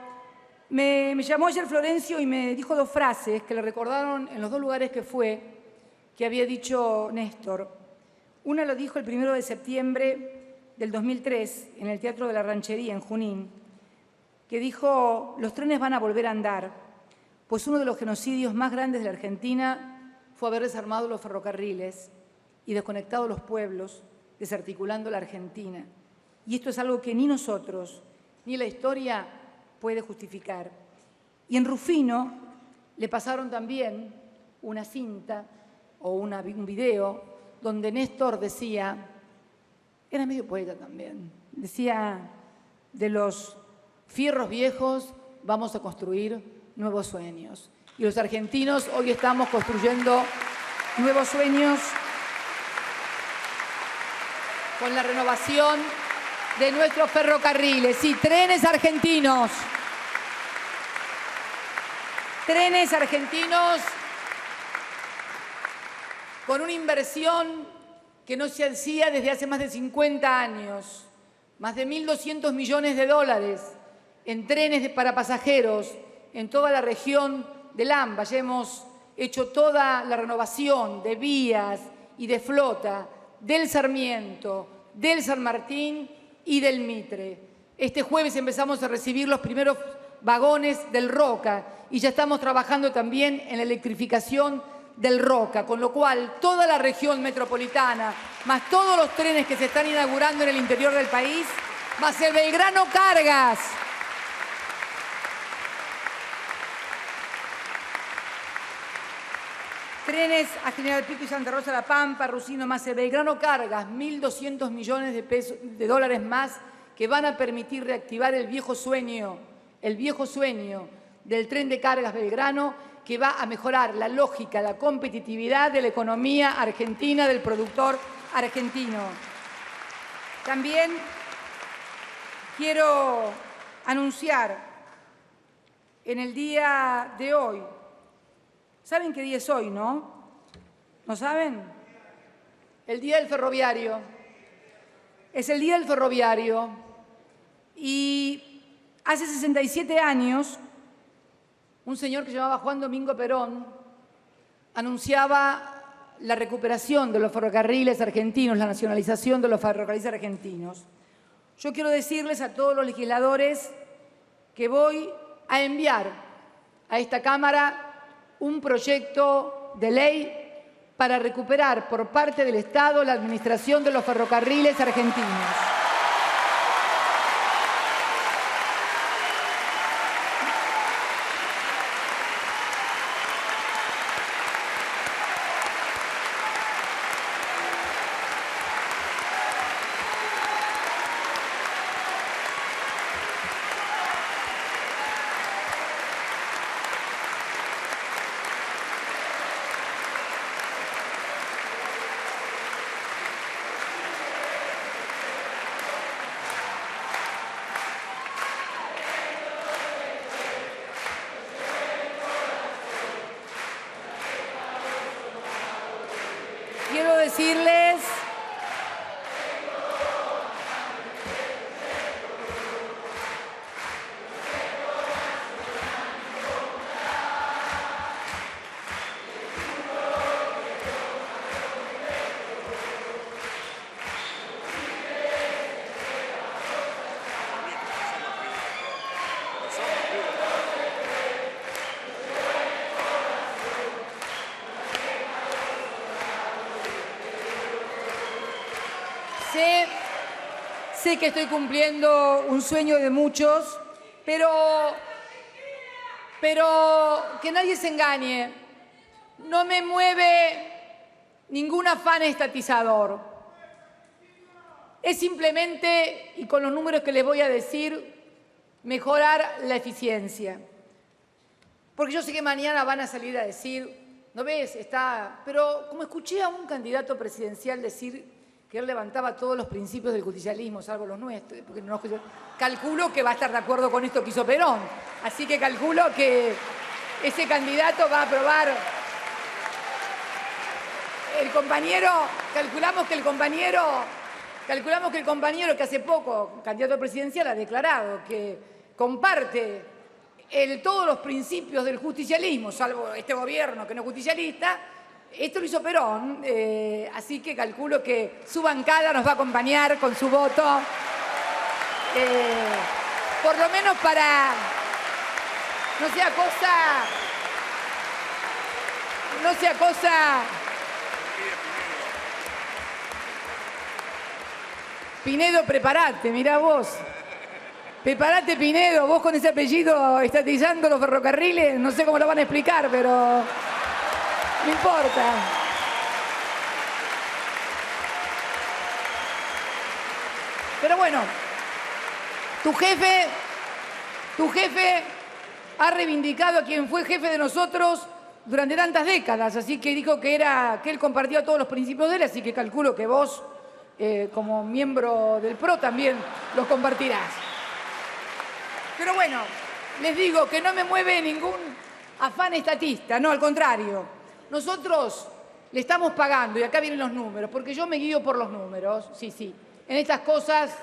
me llamó ayer Florencio y me dijo dos frases que le recordaron en los dos lugares que fue, que había dicho Néstor. Una lo dijo el 1 de septiembre del 2003, en el Teatro de la Ranchería, en Junín, que dijo: los trenes van a volver a andar, pues uno de los genocidios más grandes de la Argentina fue haber desarmado los ferrocarriles y desconectado los pueblos, desarticulando la Argentina. Y esto es algo que ni nosotros, ni la historia puede justificar. Y en Rufino le pasaron también una cinta o un video donde Néstor decía, era medio poeta también, decía: de los fierros viejos vamos a construir nuevos sueños. Y los argentinos hoy estamos construyendo nuevos sueños con la renovación de nuestros ferrocarriles. Sí, trenes argentinos, Trenes Argentinos con una inversión que no se hacía desde hace más de 50 años, más de 1.200 millones de dólares en trenes para pasajeros en toda la región del AMBA. Ya hemos hecho toda la renovación de vías y de flota del Sarmiento, del San Martín y del Mitre. Este jueves empezamos a recibir los primeros vagones del Roca y ya estamos trabajando también en la electrificación del Roca, con lo cual toda la región metropolitana, más todos los trenes que se están inaugurando en el interior del país, más el Belgrano Cargas. Trenes a General Pico y Santa Rosa La Pampa, Rusino, más el Belgrano Cargas, 1.200 millones de dólares más que van a permitir reactivar el viejo sueño del tren de cargas Belgrano, que va a mejorar la lógica, la competitividad de la economía argentina, del productor argentino. También quiero anunciar en el día de hoy, ¿saben qué día es hoy, no? ¿No saben? El Día del Ferroviario. Es el Día del Ferroviario. Y hace 67 años, un señor que se llamaba Juan Domingo Perón anunciaba la recuperación de los ferrocarriles argentinos, la nacionalización de los ferrocarriles argentinos. Yo quiero decirles a todos los legisladores que voy a enviar a esta Cámara un proyecto de ley para recuperar por parte del Estado la administración de los ferrocarriles argentinos. Quiero decirles Sé que estoy cumpliendo un sueño de muchos, pero que nadie se engañe. No me mueve ningún afán estatizador. Es simplemente, y con los números que les voy a decir, mejorar la eficiencia. Porque yo sé que mañana van a salir a decir, ¿no ves? Pero como escuché a un candidato presidencial decir que él levantaba todos los principios del justicialismo, salvo los nuestros, porque no, calculo que va a estar de acuerdo con esto que hizo Perón. Así que calculo que ese candidato va a aprobar. Calculamos que el compañero que hace poco, candidato presidencial, ha declarado que comparte todos los principios del justicialismo, salvo este gobierno que no es justicialista. Esto lo hizo Perón, así que calculo que su bancada nos va a acompañar con su voto, por lo menos para, no sea cosa. Pinedo, preparate, mirá vos. Preparate, Pinedo, vos con ese apellido estatizando los ferrocarriles, no sé cómo lo van a explicar, pero no importa. Pero bueno, tu jefe ha reivindicado a quien fue jefe de nosotros durante tantas décadas, así que dijo que él compartía todos los principios de él, así que calculo que vos, como miembro del PRO, también los compartirás. Pero bueno, les digo que no me mueve afán estatista, no, al contrario. Nosotros le estamos pagando, y acá vienen los números, porque yo me guío por los números, sí, en estas cosas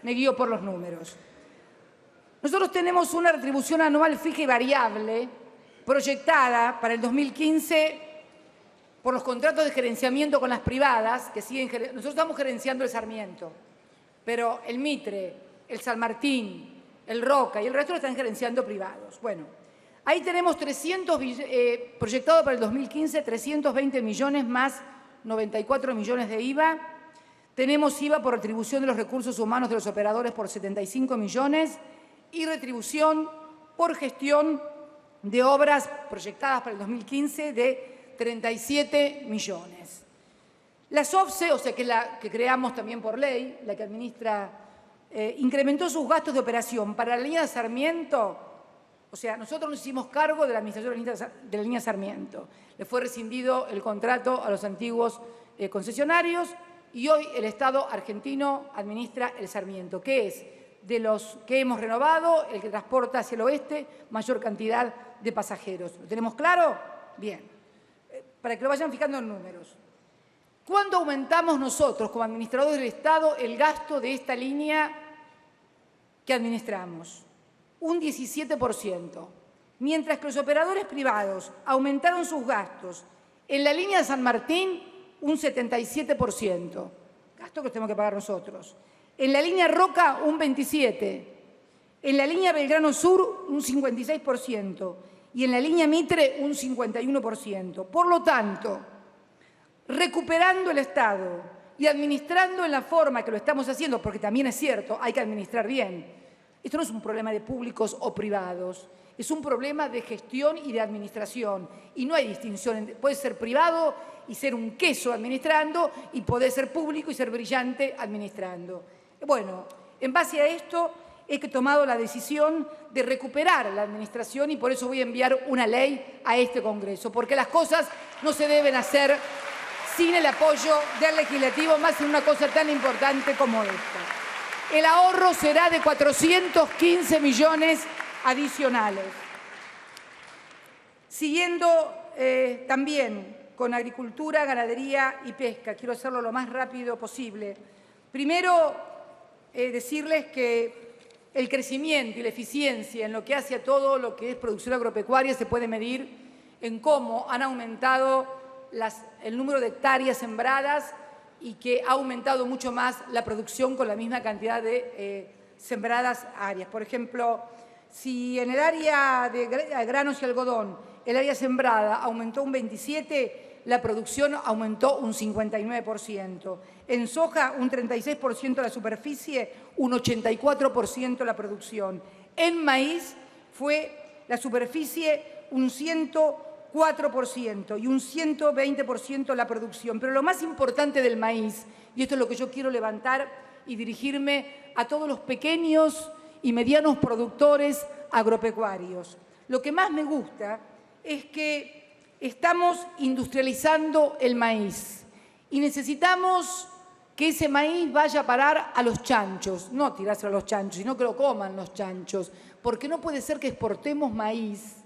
me guío por los números. Nosotros tenemos una retribución anual fija y variable proyectada para el 2015 por los contratos de gerenciamiento con las privadas, que siguen, nosotros estamos gerenciando el Sarmiento, pero el Mitre, el San Martín, el Roca y el resto lo están gerenciando privados. Bueno, ahí tenemos proyectado para el 2015 320 millones más 94 millones de IVA. Tenemos IVA por retribución de los recursos humanos de los operadores por 75 millones y retribución por gestión de obras proyectadas para el 2015 de 37 millones. Las OFCE, o sea, que es la que creamos también por ley, la que administra, incrementó sus gastos de operación para la línea de Sarmiento. O sea, nosotros nos hicimos cargo de la administración de la línea Sarmiento. Le fue rescindido el contrato a los antiguos concesionarios y hoy el Estado argentino administra el Sarmiento, que es de los que hemos renovado, el que transporta hacia el oeste mayor cantidad de pasajeros. ¿Lo tenemos claro? Bien. Para que lo vayan fijando en números. ¿Cuándo aumentamos nosotros, como administradores del Estado, el gasto de esta línea que administramos? Un 17%. Mientras que los operadores privados aumentaron sus gastos en la línea de San Martín, un 77%. Gasto que tenemos que pagar nosotros. En la línea Roca, un 27%. En la línea Belgrano Sur, un 56%. Y en la línea Mitre, un 51%. Por lo tanto, recuperando el Estado y administrando en la forma que lo estamos haciendo, porque también es cierto, hay que administrar bien. Esto no es un problema de públicos o privados, es un problema de gestión y de administración. Y no hay distinción, puede ser privado y ser un queso administrando, y puede ser público y ser brillante administrando. Bueno, en base a esto he tomado la decisión de recuperar la administración y por eso voy a enviar una ley a este Congreso, porque las cosas no se deben hacer sin el apoyo del Legislativo, más en una cosa tan importante como esta. El ahorro será de 415 millones adicionales. Siguiendo también con agricultura, ganadería y pesca, quiero hacerlo lo más rápido posible. Primero, decirles que el crecimiento y la eficiencia en lo que hace a todo lo que es producción agropecuaria se puede medir en cómo han aumentado el número de hectáreas sembradas y que ha aumentado mucho más la producción con la misma cantidad de sembradas áreas. Por ejemplo, si en el área de granos y algodón el área sembrada aumentó un 27%, la producción aumentó un 59%. En soja, un 36% la superficie, un 84% la producción. En maíz fue la superficie un 104% y un 120% la producción. Pero lo más importante del maíz, y esto es lo que yo quiero levantar y dirigirme a todos los pequeños y medianos productores agropecuarios. Lo que más me gusta es que estamos industrializando el maíz y necesitamos que ese maíz vaya a parar a los chanchos, no tirárselo a los chanchos, sino que lo coman los chanchos, porque no puede ser que exportemos maíz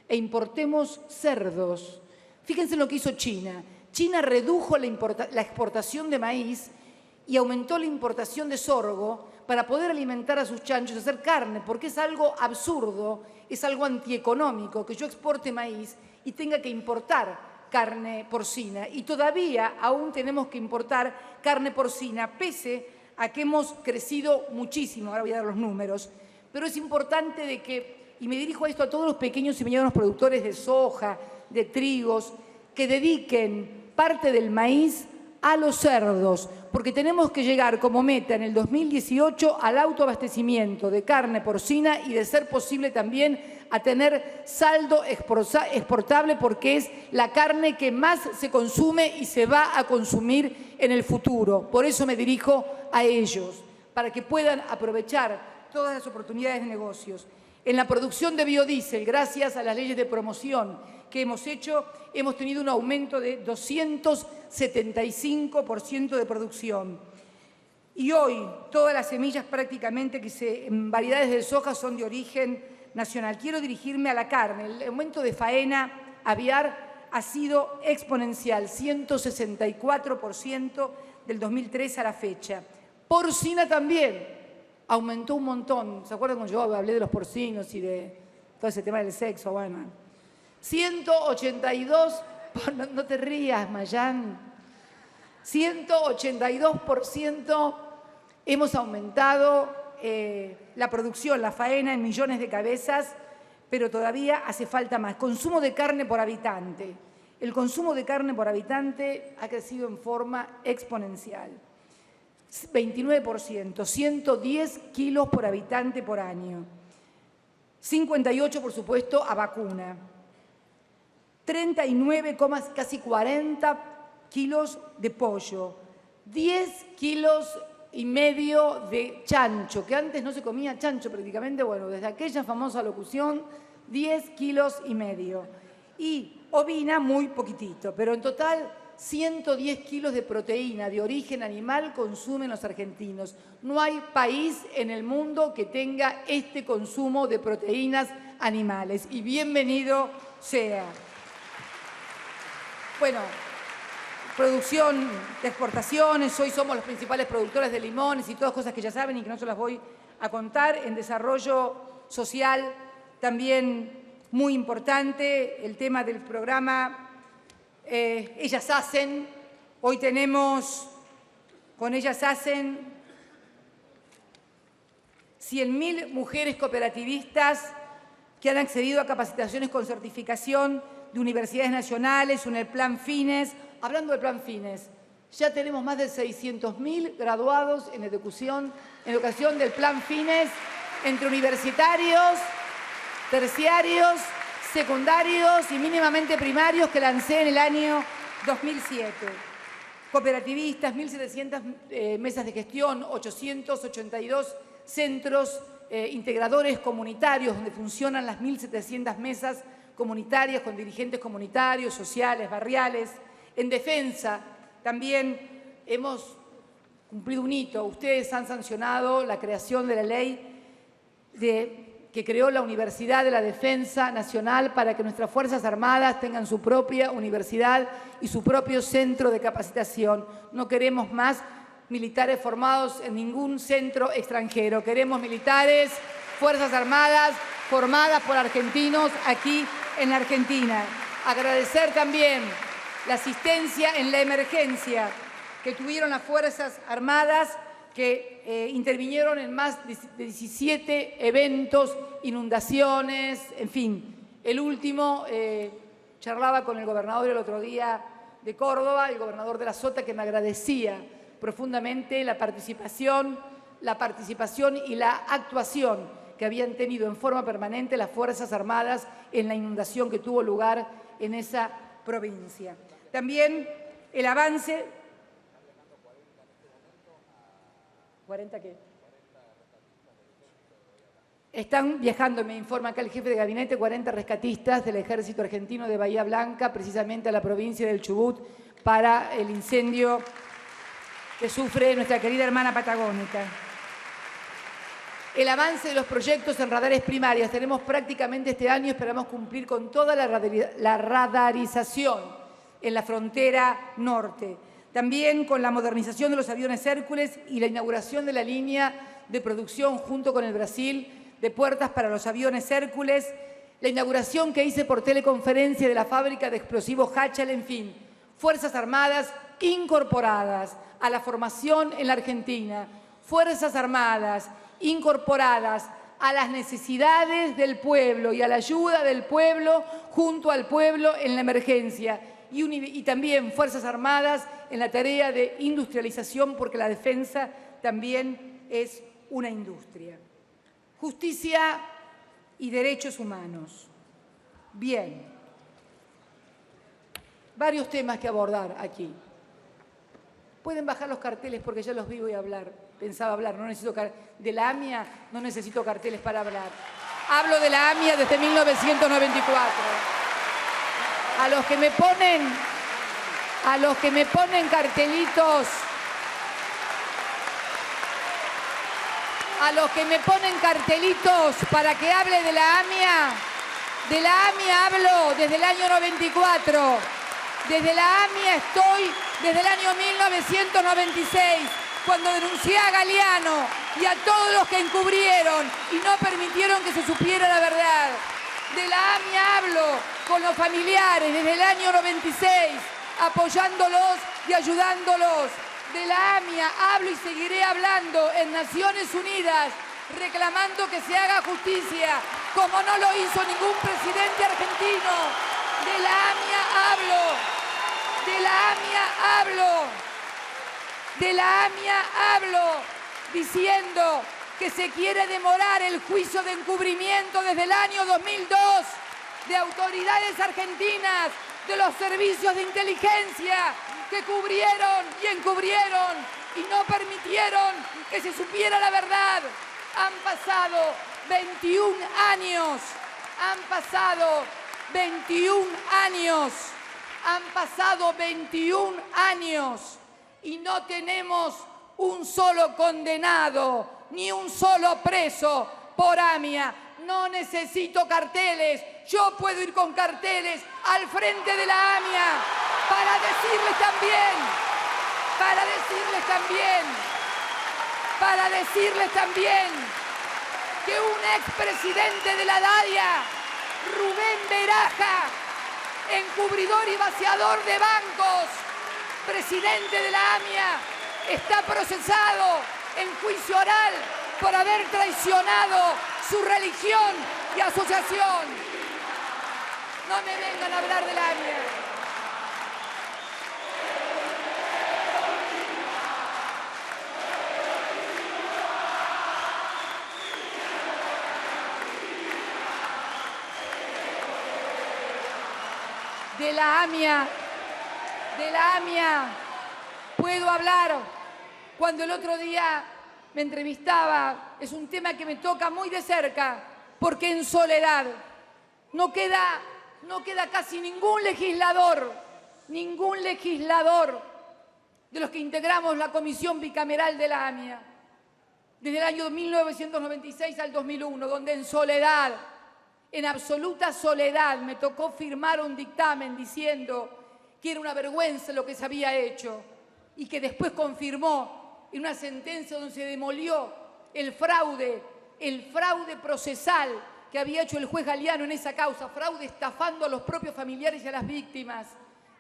e importemos cerdos. Fíjense lo que hizo China. China redujo la exportación de maíz y aumentó la importación de sorgo para poder alimentar a sus chanchos y hacer carne, porque es algo absurdo, es algo antieconómico que yo exporte maíz y tenga que importar carne porcina. Y todavía aún tenemos que importar carne porcina, pese a que hemos crecido muchísimo. Ahora voy a dar los números. Pero es importante de que, y me dirijo a esto a todos los pequeños y medianos productores de soja, de trigos, que dediquen parte del maíz a los cerdos, porque tenemos que llegar como meta en el 2018 al autoabastecimiento de carne porcina y de ser posible también a tener saldo exportable, porque es la carne que más se consume y se va a consumir en el futuro. Por eso me dirijo a ellos, para que puedan aprovechar todas las oportunidades de negocios. En la producción de biodiesel, gracias a las leyes de promoción que hemos hecho, hemos tenido un aumento de 275% de producción. Y hoy todas las semillas prácticamente en variedades de soja son de origen nacional. Quiero dirigirme a la carne. El aumento de faena aviar ha sido exponencial, 164% del 2003 a la fecha. Porcina también aumentó un montón. ¿Se acuerdan cuando yo hablé de los porcinos y de todo ese tema del sexo? Bueno, 182, no te rías, Mayán, 182% hemos aumentado la producción, la faena en millones de cabezas, pero todavía hace falta más. Consumo de carne por habitante. El consumo de carne por habitante ha crecido en forma exponencial. 29%, 110 kilos por habitante por año. 58, por supuesto, a vacuna. 39, casi 40 kilos de pollo. 10 kilos y medio de chancho, que antes no se comía chancho prácticamente, bueno, desde aquella famosa locución, 10 kilos y medio. Y ovina muy poquitito, pero en total 110 kilos de proteína de origen animal consumen los argentinos. No hay país en el mundo que tenga este consumo de proteínas animales. Y bienvenido sea. Bueno, producción de exportaciones, hoy somos los principales productores de limones y todas cosas que ya saben y que no se las voy a contar. En desarrollo social también muy importante el tema del programa Ellas Hacen. Hoy tenemos con Ellas Hacen 100.000 mujeres cooperativistas que han accedido a capacitaciones con certificación de universidades nacionales, en el Plan Fines. Hablando del Plan Fines, ya tenemos más de 600.000 graduados en educación del Plan Fines, entre universitarios, terciarios, secundarios y mínimamente primarios, que lancé en el año 2007. Cooperativistas, 1.700 mesas de gestión, 882 centros integradores comunitarios donde funcionan las 1.700 mesas comunitarias con dirigentes comunitarios, sociales, barriales. En defensa también hemos cumplido un hito. Ustedes han sancionado la creación de la ley que creó la Universidad de la Defensa Nacional para que nuestras Fuerzas Armadas tengan su propia universidad y su propio centro de capacitación. No queremos más militares formados en ningún centro extranjero. Queremos militares, Fuerzas Armadas formadas por argentinos aquí en la Argentina. Agradecer también la asistencia en la emergencia que tuvieron las Fuerzas Armadas, que intervinieron en más de 17 eventos, inundaciones, en fin. El último, charlaba con el gobernador el otro día de Córdoba, el gobernador de la Sota, que me agradecía profundamente la participación y la actuación que habían tenido en forma permanente las Fuerzas Armadas en la inundación que tuvo lugar en esa provincia. También el avance... ¿40 qué? Están viajando, me informa acá el jefe de gabinete, 40 rescatistas del Ejército Argentino de Bahía Blanca, precisamente a la provincia del Chubut, para el incendio que sufre nuestra querida hermana patagónica. El avance de los proyectos en radares primarias. Tenemos prácticamente este año, esperamos cumplir con toda la radarización en la frontera norte. También con la modernización de los aviones Hércules y la inauguración de la línea de producción junto con el Brasil de puertas para los aviones Hércules, la inauguración que hice por teleconferencia de la fábrica de explosivos Hachal, en fin, Fuerzas Armadas incorporadas a la formación en la Argentina, Fuerzas Armadas incorporadas a las necesidades del pueblo y a la ayuda del pueblo junto al pueblo en la emergencia. Y también Fuerzas Armadas en la tarea de industrialización, porque la defensa también es una industria. Justicia y derechos humanos. Bien. Varios temas que abordar aquí. Pueden bajar los carteles porque ya los vi, voy a hablar. Pensaba hablar, no necesito de la AMIA, no necesito carteles para hablar. Hablo de la AMIA desde 1994. A los que me ponen cartelitos, a los que me ponen cartelitos para que hable de la AMIA hablo desde el año 94. Desde la AMIA estoy desde el año 1996, cuando denuncié a Galeano y a todos los que encubrieron y no permitieron que se supiera la verdad. De la AMIA hablo con los familiares desde el año 96, apoyándolos y ayudándolos. De la AMIA hablo y seguiré hablando en Naciones Unidas, reclamando que se haga justicia, como no lo hizo ningún presidente argentino. De la AMIA hablo, de la AMIA hablo, de la AMIA hablo, diciendo que se quiere demorar el juicio de encubrimiento desde el año 2002 de autoridades argentinas, de los servicios de inteligencia que cubrieron y encubrieron y no permitieron que se supiera la verdad. Han pasado 21 años, han pasado 21 años, han pasado 21 años y no tenemos un solo condenado, ni un solo preso por AMIA. No necesito carteles, yo puedo ir con carteles al frente de la AMIA para decirles también que un expresidente de la DAIA, Rubén Beraja, encubridor y vaciador de bancos, presidente de la AMIA, está procesado en juicio oral por haber traicionado su religión y asociación. No me vengan a hablar de la AMIA. De la AMIA puedo hablar cuando el otro día me entrevistaba. Es un tema que me toca muy de cerca, porque en soledad no queda casi ningún legislador de los que integramos la comisión bicameral de la AMIA, desde el año 1996 al 2001, donde en soledad, en absoluta soledad, me tocó firmar un dictamen diciendo que era una vergüenza lo que se había hecho y que después confirmó en una sentencia donde se demolió el fraude procesal que había hecho el juez Galeano en esa causa, fraude estafando a los propios familiares y a las víctimas.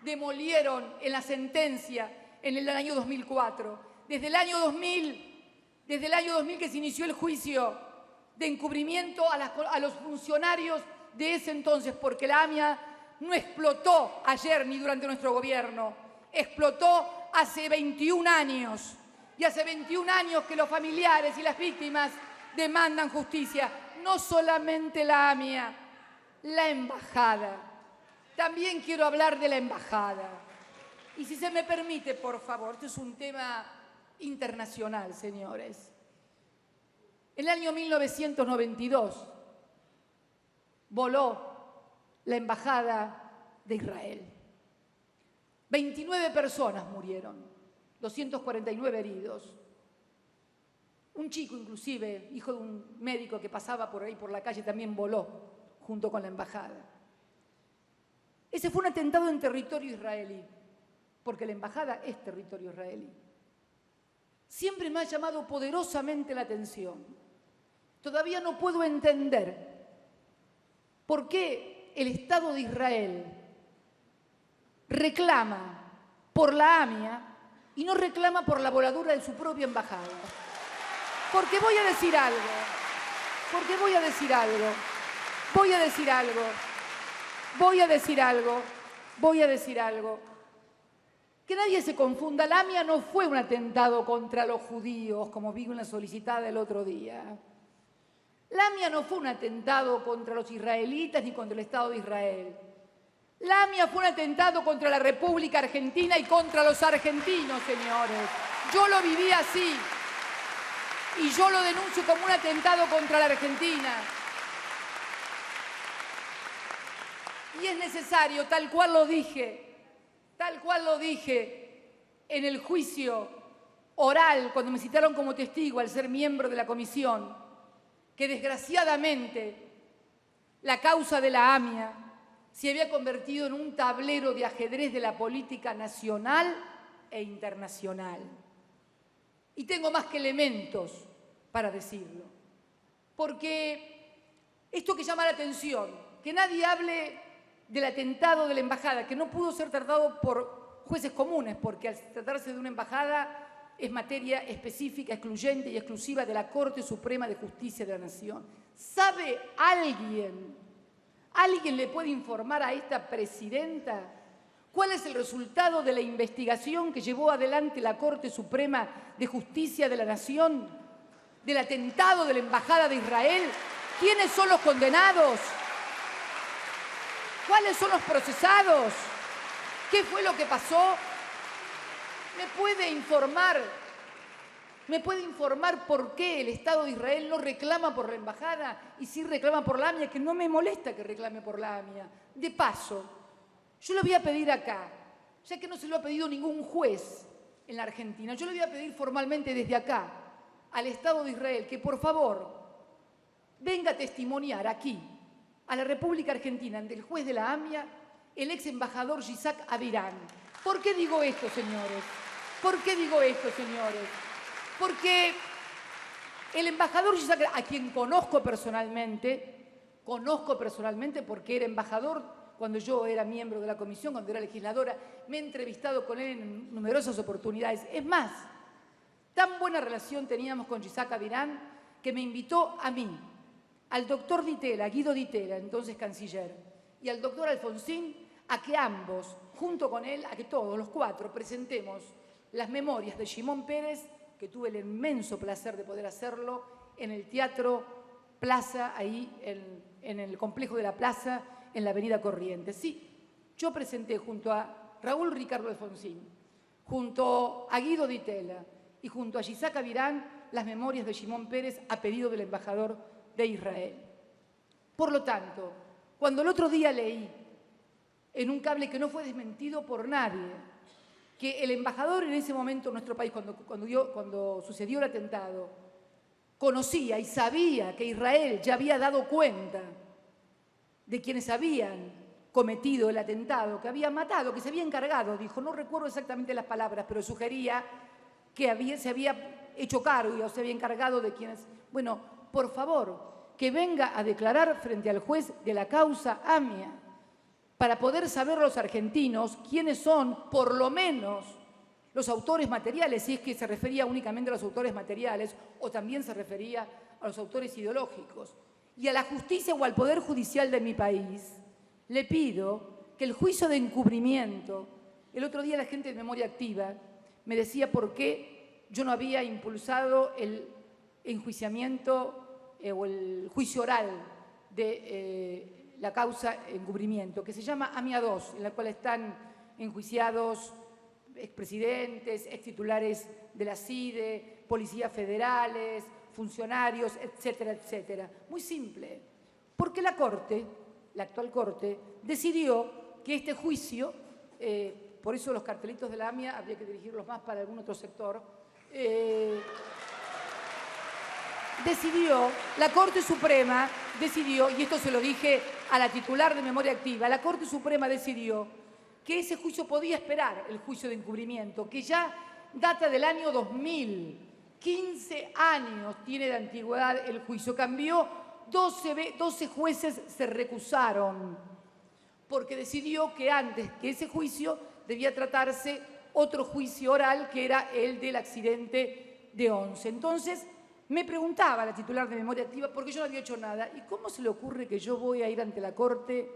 Demolieron en la sentencia en el año 2004. Desde el año 2000 que se inició el juicio de encubrimiento a los funcionarios de ese entonces, porque la AMIA no explotó ayer ni durante nuestro gobierno, explotó hace 21 años. Y hace 21 años que los familiares y las víctimas demandan justicia. No solamente la AMIA, la embajada. También quiero hablar de la embajada. Y si se me permite, por favor, este es un tema internacional, señores. En el año 1992 voló la embajada de Israel. 29 personas murieron, 249 heridos. Un chico, inclusive, hijo de un médico que pasaba por ahí por la calle, también voló junto con la embajada. Ese fue un atentado en territorio israelí, porque la embajada es territorio israelí. Siempre me ha llamado poderosamente la atención. Todavía no puedo entender por qué el Estado de Israel reclama por la AMIA y no reclama por la voladura de su propia embajada. Porque voy a decir algo. Que nadie se confunda, la AMIA no fue un atentado contra los judíos, como vi en la solicitada el otro día. La AMIA no fue un atentado contra los israelitas ni contra el Estado de Israel. La AMIA fue un atentado contra la República Argentina y contra los argentinos, señores. Yo lo viví así. Y yo lo denuncio como un atentado contra la Argentina. Y es necesario, tal cual lo dije en el juicio oral, cuando me citaron como testigo al ser miembro de la comisión, que desgraciadamente la causa de la AMIA se había convertido en un tablero de ajedrez de la política nacional e internacional. Y tengo más que elementos para decirlo. Porque esto que llama la atención, que nadie hable del atentado de la embajada, que no pudo ser tratado por jueces comunes, porque al tratarse de una embajada es materia específica, excluyente y exclusiva de la Corte Suprema de Justicia de la Nación. ¿Sabe alguien le puede informar a esta presidenta cuál es el resultado de la investigación que llevó adelante la Corte Suprema de Justicia de la Nación del atentado de la Embajada de Israel? ¿Quiénes son los condenados? ¿Cuáles son los procesados? ¿Qué fue lo que pasó? ¿Me puede informar por qué el Estado de Israel no reclama por la embajada y sí reclama por la AMIA? Que no me molesta que reclame por la AMIA. De paso, yo le voy a pedir acá, ya que no se lo ha pedido ningún juez en la Argentina, yo le voy a pedir formalmente desde acá al Estado de Israel que por favor venga a testimoniar aquí, a la República Argentina, ante el juez de la AMIA, el ex embajador Yitzhak Avirán. ¿Por qué digo esto, señores? ¿Por qué digo esto, señores? Porque el embajador Yitzhak, a quien conozco personalmente porque era embajador cuando yo era miembro de la comisión, cuando era legisladora, me he entrevistado con él en numerosas oportunidades. Es más, tan buena relación teníamos con Yitzhak Avirán que me invitó a mí, al doctor Ditela, Guido Ditela, entonces canciller, y al doctor Alfonsín, a que ambos, junto con él, a que todos, los cuatro, presentemos las memorias de Shimon Peres, que tuve el inmenso placer de poder hacerlo en el Teatro Plaza, ahí en el complejo de la Plaza, en la Avenida Corrientes. Sí, yo presenté junto a Raúl Ricardo Alfonsín, junto a Guido Ditela y junto a Yitzhak Avirán las memorias de Shimon Peres a pedido del embajador de Israel. Por lo tanto, cuando el otro día leí en un cable que no fue desmentido por nadie, que el embajador en ese momento en nuestro país, cuando sucedió el atentado, conocía y sabía que Israel ya había dado cuenta de quienes habían cometido el atentado, que habían matado, que se había encargado, dijo, no recuerdo exactamente las palabras, pero sugería que se había hecho cargo o se había encargado de quienes... Bueno, por favor, que venga a declarar frente al juez de la causa AMIA, para poder saber los argentinos quiénes son, por lo menos, los autores materiales, si es que se refería únicamente a los autores materiales o también se refería a los autores ideológicos. Y a la justicia o al Poder Judicial de mi país le pido que el juicio de encubrimiento, el otro día la gente de Memoria Activa me decía por qué yo no había impulsado el enjuiciamiento o el juicio oral de la causa encubrimiento, que se llama AMIA 2, en la cual están enjuiciados expresidentes, extitulares de la CIDE, policías federales, funcionarios, etcétera, etcétera. Muy simple, porque la Corte, la actual Corte, decidió que este juicio, por eso los cartelitos de la AMIA habría que dirigirlos más para algún otro sector, la Corte Suprema decidió, y esto se lo dije a la titular de Memoria Activa, la Corte Suprema decidió que ese juicio podía esperar, el juicio de encubrimiento, que ya data del año 2000, 15 años tiene de antigüedad el juicio. Cambió, 12 jueces se recusaron, porque decidió que antes que ese juicio debía tratarse otro juicio oral, que era el del accidente de Once. Entonces, me preguntaba la titular de Memoria Activa, porque yo no había hecho nada, ¿y cómo se le ocurre que yo voy a ir ante la Corte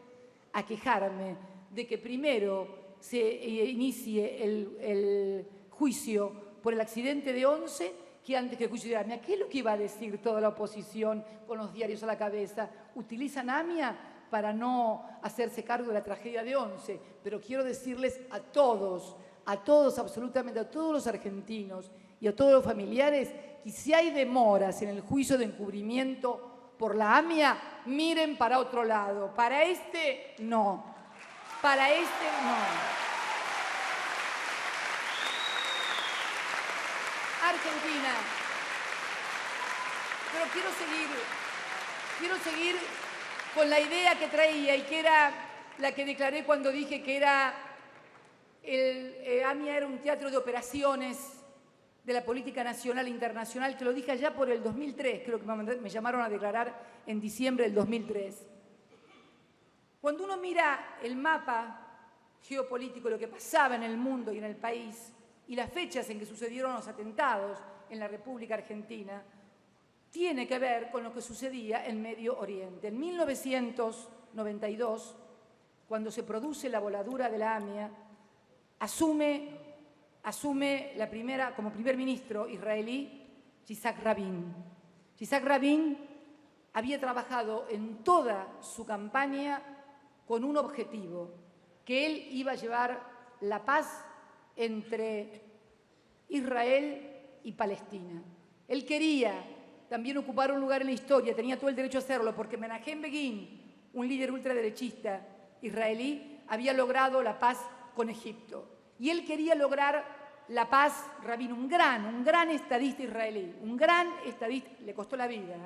a quejarme de que primero se inicie el juicio por el accidente de Once que antes que el juicio de AMIA? ¿Qué es lo que iba a decir toda la oposición con los diarios a la cabeza? Utilizan AMIA para no hacerse cargo de la tragedia de Once, pero quiero decirles a todos, absolutamente a todos los argentinos y a todos los familiares, que si hay demoras en el juicio de encubrimiento por la AMIA, miren para otro lado. Para este, no. Para este, no. Argentina. Pero quiero seguir con la idea que traía y que era la que declaré cuando dije que AMIA era un teatro de operaciones de la política nacional e internacional, que lo dije allá por el 2003, creo que me llamaron a declarar en diciembre del 2003. Cuando uno mira el mapa geopolítico, lo que pasaba en el mundo y en el país, y las fechas en que sucedieron los atentados en la República Argentina, tiene que ver con lo que sucedía en Medio Oriente. En 1992, cuando se produce la voladura de la AMIA, asume como primer ministro israelí Yitzhak Rabin. Yitzhak Rabin había trabajado en toda su campaña con un objetivo, que él iba a llevar la paz entre Israel y Palestina. Él quería también ocupar un lugar en la historia, tenía todo el derecho a hacerlo, porque Menachem Begin, un líder ultraderechista israelí, había logrado la paz con Egipto. Y él quería lograr la paz, Rabin, un gran estadista israelí, un gran estadista, le costó la vida.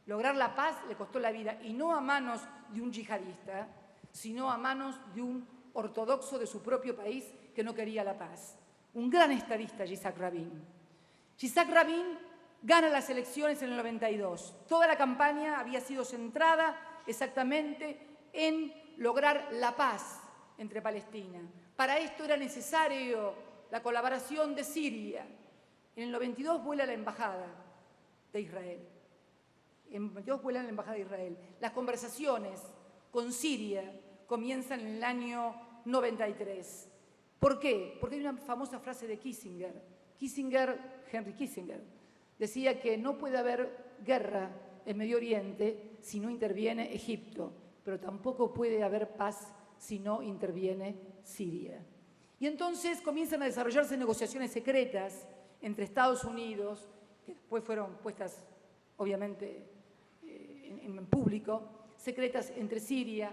Lograr la paz le costó la vida, y no a manos de un yihadista, sino a manos de un ortodoxo de su propio país que no quería la paz. Un gran estadista, Yitzhak Rabin. Yitzhak Rabin gana las elecciones en el 92. Toda la campaña había sido centrada exactamente en lograr la paz entre Palestina. Para esto era necesario la colaboración de Siria. En el 92 vuela la embajada de Israel. Las conversaciones con Siria comienzan en el año 93. ¿Por qué? Porque hay una famosa frase de Henry Kissinger, decía que no puede haber guerra en Medio Oriente si no interviene Egipto, pero tampoco puede haber paz si no interviene Siria. Y entonces comienzan a desarrollarse negociaciones secretas entre Estados Unidos, que después fueron puestas, obviamente, en público, secretas entre Siria,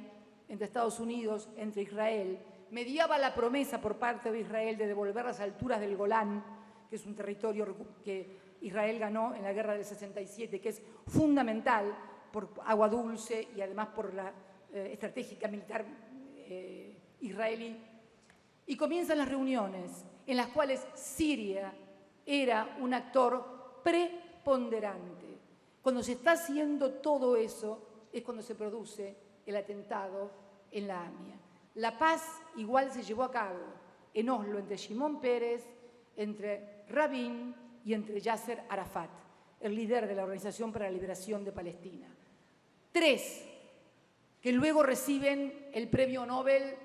entre Estados Unidos, entre Israel. Mediaba la promesa por parte de Israel de devolver las alturas del Golán, que es un territorio que Israel ganó en la guerra del 67, que es fundamental por agua dulce y además por la estrategia militar israelí. Y comienzan las reuniones en las cuales Siria era un actor preponderante. Cuando se está haciendo todo eso es cuando se produce el atentado en la AMIA. La paz igual se llevó a cabo en Oslo entre Shimon Peres, entre Rabin y entre Yasser Arafat, el líder de la Organización para la Liberación de Palestina. 3 que luego reciben el premio Nobel,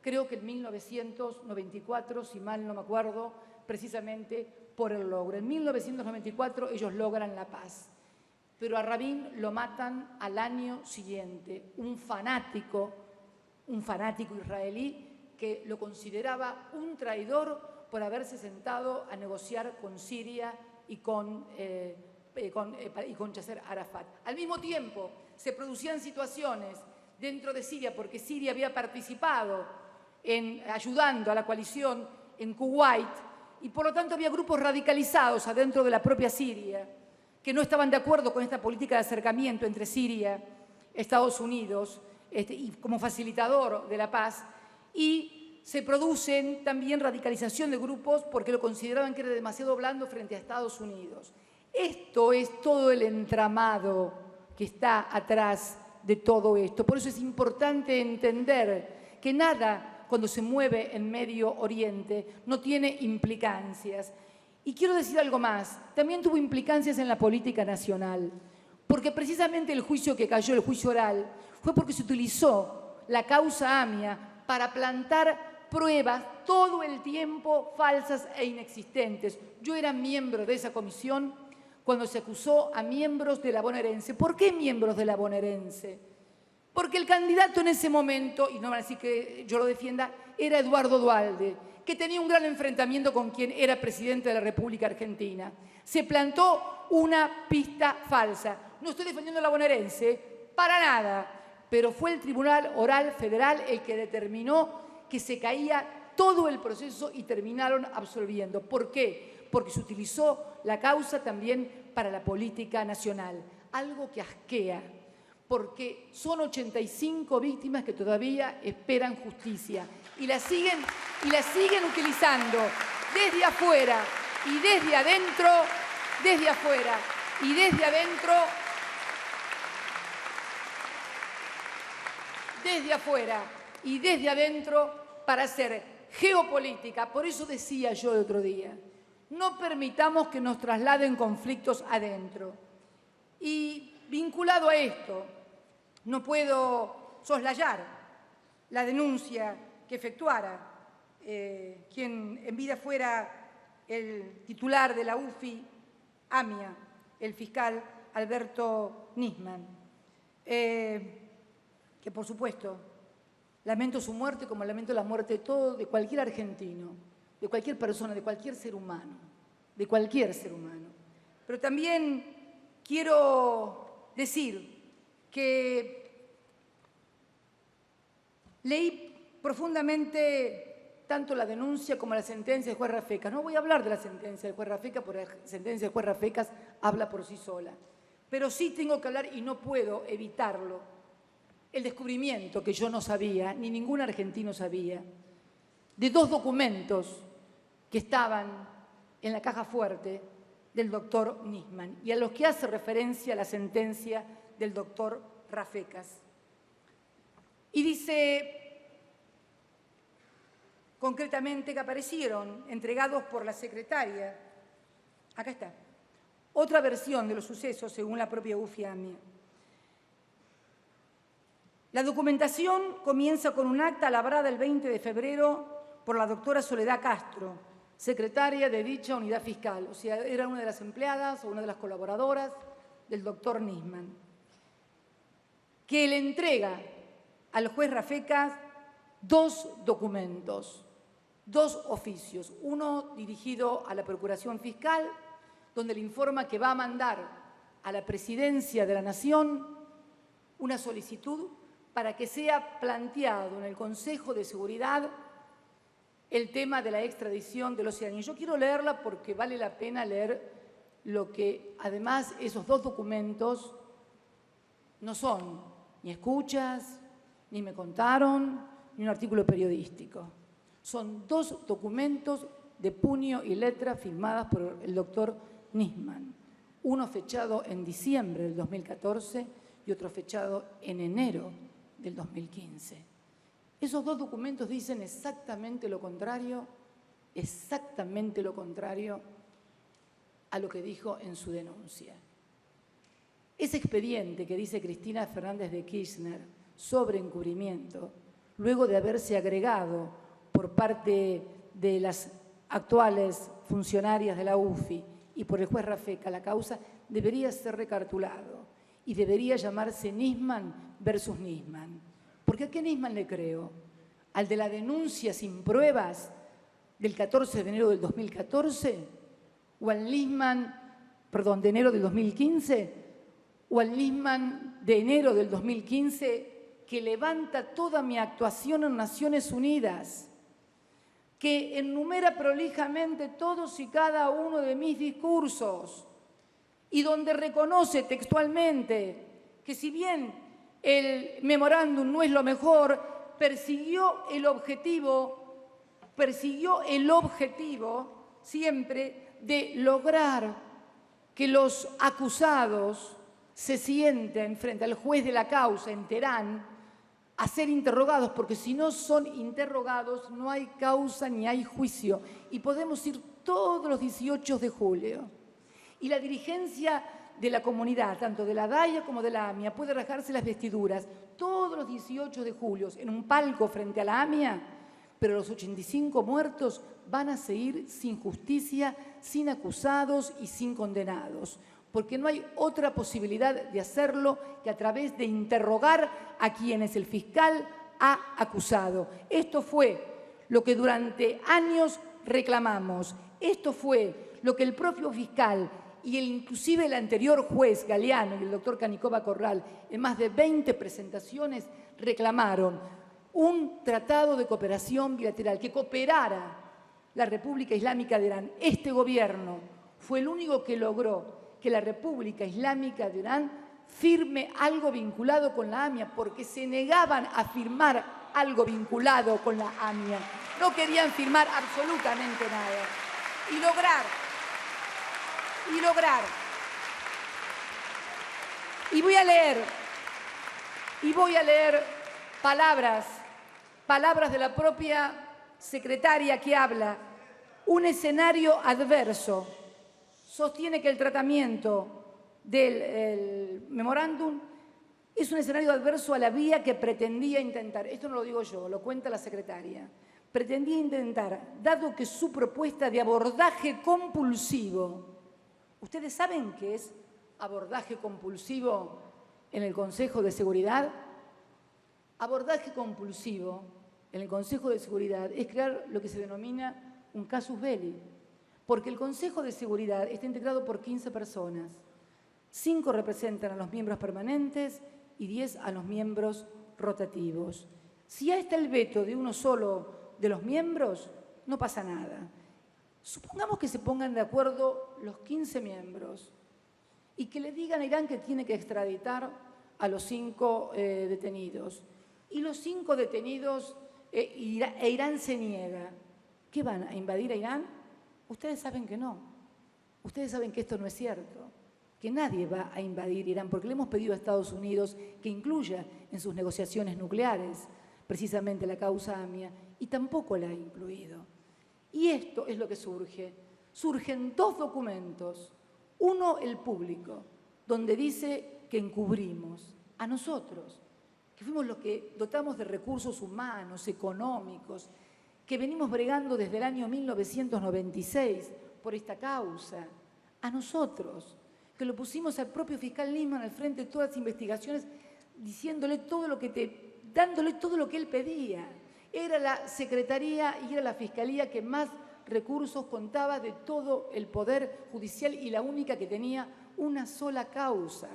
creo que en 1994, si mal no me acuerdo, precisamente por el logro. En 1994 ellos logran la paz, pero a Rabin lo matan al año siguiente, un fanático israelí que lo consideraba un traidor por haberse sentado a negociar con Siria y con Yasser Arafat. Al mismo tiempo, se producían situaciones dentro de Siria, porque Siria había participado ayudando a la coalición en Kuwait, y por lo tanto había grupos radicalizados adentro de la propia Siria que no estaban de acuerdo con esta política de acercamiento entre Siria, Estados Unidos, y como facilitador de la paz, y se producen también radicalización de grupos porque lo consideraban que era demasiado blando frente a Estados Unidos. Esto es todo el entramado que está atrás de todo esto. Por eso es importante entender que nada, cuando se mueve en Medio Oriente, no tiene implicancias. Y quiero decir algo más, también tuvo implicancias en la política nacional, porque precisamente el juicio que cayó, el juicio oral, fue porque se utilizó la causa AMIA para plantar pruebas todo el tiempo falsas e inexistentes. Yo era miembro de esa comisión cuando se acusó a miembros de la bonaerense. ¿Por qué miembros de la bonaerense? Porque el candidato en ese momento, y no van a decir que yo lo defienda, era Eduardo Duhalde, que tenía un gran enfrentamiento con quien era presidente de la República Argentina. Se plantó una pista falsa. No estoy defendiendo a la bonaerense, para nada, pero fue el Tribunal Oral Federal el que determinó que se caía todo el proceso y terminaron absolviendo. ¿Por qué? porque se utilizó la causa también para la política nacional. Algo que asquea, porque son 85 víctimas que todavía esperan justicia y la siguen utilizando desde afuera y desde adentro, desde afuera y desde adentro, desde afuera y desde adentro para hacer geopolítica. Por eso decía yo el otro día, no permitamos que nos trasladen conflictos adentro. Y vinculado a esto, no puedo soslayar la denuncia que efectuara quien en vida fuera el titular de la UFI, AMIA, el fiscal Alberto Nisman, que por supuesto lamento su muerte como lamento la muerte de cualquier argentino, de cualquier persona, de cualquier ser humano, de cualquier ser humano. Pero también quiero decir que leí profundamente tanto la denuncia como la sentencia del juez Rafecas. No voy a hablar de la sentencia del juez Rafecas porque la sentencia del juez Rafecas habla por sí sola. Pero sí tengo que hablar, y no puedo evitarlo, el descubrimiento que yo no sabía, ni ningún argentino sabía, de 2 documentos que estaban en la caja fuerte del doctor Nisman y a los que hace referencia la sentencia del doctor Rafecas. Y dice concretamente que aparecieron entregados por la secretaria. Acá está. Otra versión de los sucesos según la propia UFI AMIA. La documentación comienza con un acta labrada el 20 de febrero por la doctora Soledad Castro, secretaria de dicha unidad fiscal. O sea, era una de las empleadas o una de las colaboradoras del doctor Nisman, que le entrega al juez Rafecas 2 documentos, 2 oficios. Uno dirigido a la Procuración Fiscal, donde le informa que va a mandar a la Presidencia de la Nación una solicitud para que sea planteado en el Consejo de Seguridad el tema de la extradición de los iraníes. Yo quiero leerla porque vale la pena leer lo que, además, esos 2 documentos no son ni escuchas, ni me contaron, ni un artículo periodístico. Son 2 documentos de puño y letra firmadas por el doctor Nisman. Uno fechado en diciembre del 2014 y otro fechado en enero del 2015. Esos 2 documentos dicen exactamente lo contrario a lo que dijo en su denuncia. Ese expediente que dice Cristina Fernández de Kirchner sobre encubrimiento, luego de haberse agregado por parte de las actuales funcionarias de la UFI y por el juez Rafecas la causa, debería ser recartulado y debería llamarse Nisman versus Nisman. Porque ¿a qué Nisman le creo? ¿Al de la denuncia sin pruebas del 14 de enero del 2014? ¿O al Nisman, de enero del 2015? ¿O al Nisman de enero del 2015 que levanta toda mi actuación en Naciones Unidas, que enumera prolijamente todos y cada uno de mis discursos y donde reconoce textualmente que si bien el memorándum no es lo mejor, persiguió el objetivo siempre de lograr que los acusados se sienten frente al juez de la causa en Teherán a ser interrogados, porque si no son interrogados no hay causa ni hay juicio. Y podemos ir todos los 18 de julio. Y la dirigencia de la comunidad, tanto de la DAIA como de la AMIA, puede rasgarse las vestiduras todos los 18 de julio en un palco frente a la AMIA, pero los 85 muertos van a seguir sin justicia, sin acusados y sin condenados, porque no hay otra posibilidad de hacerlo que a través de interrogar a quienes el fiscal ha acusado. Esto fue lo que durante años reclamamos. Esto fue lo que el propio fiscal y inclusive el anterior juez Galeano y el doctor Canicova Corral en más de 20 presentaciones reclamaron: un tratado de cooperación bilateral que cooperara la República Islámica de Irán. Este gobierno fue el único que logró que la República Islámica de Irán firme algo vinculado con la AMIA, porque se negaban a firmar algo vinculado con la AMIA. No querían firmar absolutamente nada. Y lograr. Y voy a leer palabras de la propia secretaria que habla. Un escenario adverso. Sostiene que el tratamiento del memorándum es un escenario adverso a la vía que pretendía intentar. Esto no lo digo yo, lo cuenta la secretaria. Pretendía intentar, dado que su propuesta de abordaje compulsivo. ¿Ustedes saben qué es abordaje compulsivo en el Consejo de Seguridad? Abordaje compulsivo en el Consejo de Seguridad es crear lo que se denomina un casus belli, porque el Consejo de Seguridad está integrado por 15 personas. 5 representan a los miembros permanentes y 10 a los miembros rotativos. Si ya está el veto de uno solo de los miembros, no pasa nada. Supongamos que se pongan de acuerdo los 15 miembros y que le digan a Irán que tiene que extraditar a los 5 detenidos. Y los 5 detenidos Irán se niega. ¿Qué van a invadir a Irán? Ustedes saben que no. Ustedes saben que esto no es cierto, que nadie va a invadir Irán, porque le hemos pedido a Estados Unidos que incluya en sus negociaciones nucleares precisamente la causa AMIA, y tampoco la ha incluido. Y esto es lo que surge. Surgen 2 documentos. Uno, el público, donde dice que encubrimos a nosotros, que fuimos los que dotamos de recursos humanos, económicos, que venimos bregando desde el año 1996 por esta causa, a nosotros, que lo pusimos al propio fiscal Nisman al frente de todas las investigaciones, dándole todo lo que él pedía. Era la Secretaría y era la Fiscalía que más recursos contaba de todo el Poder Judicial y la única que tenía una sola causa.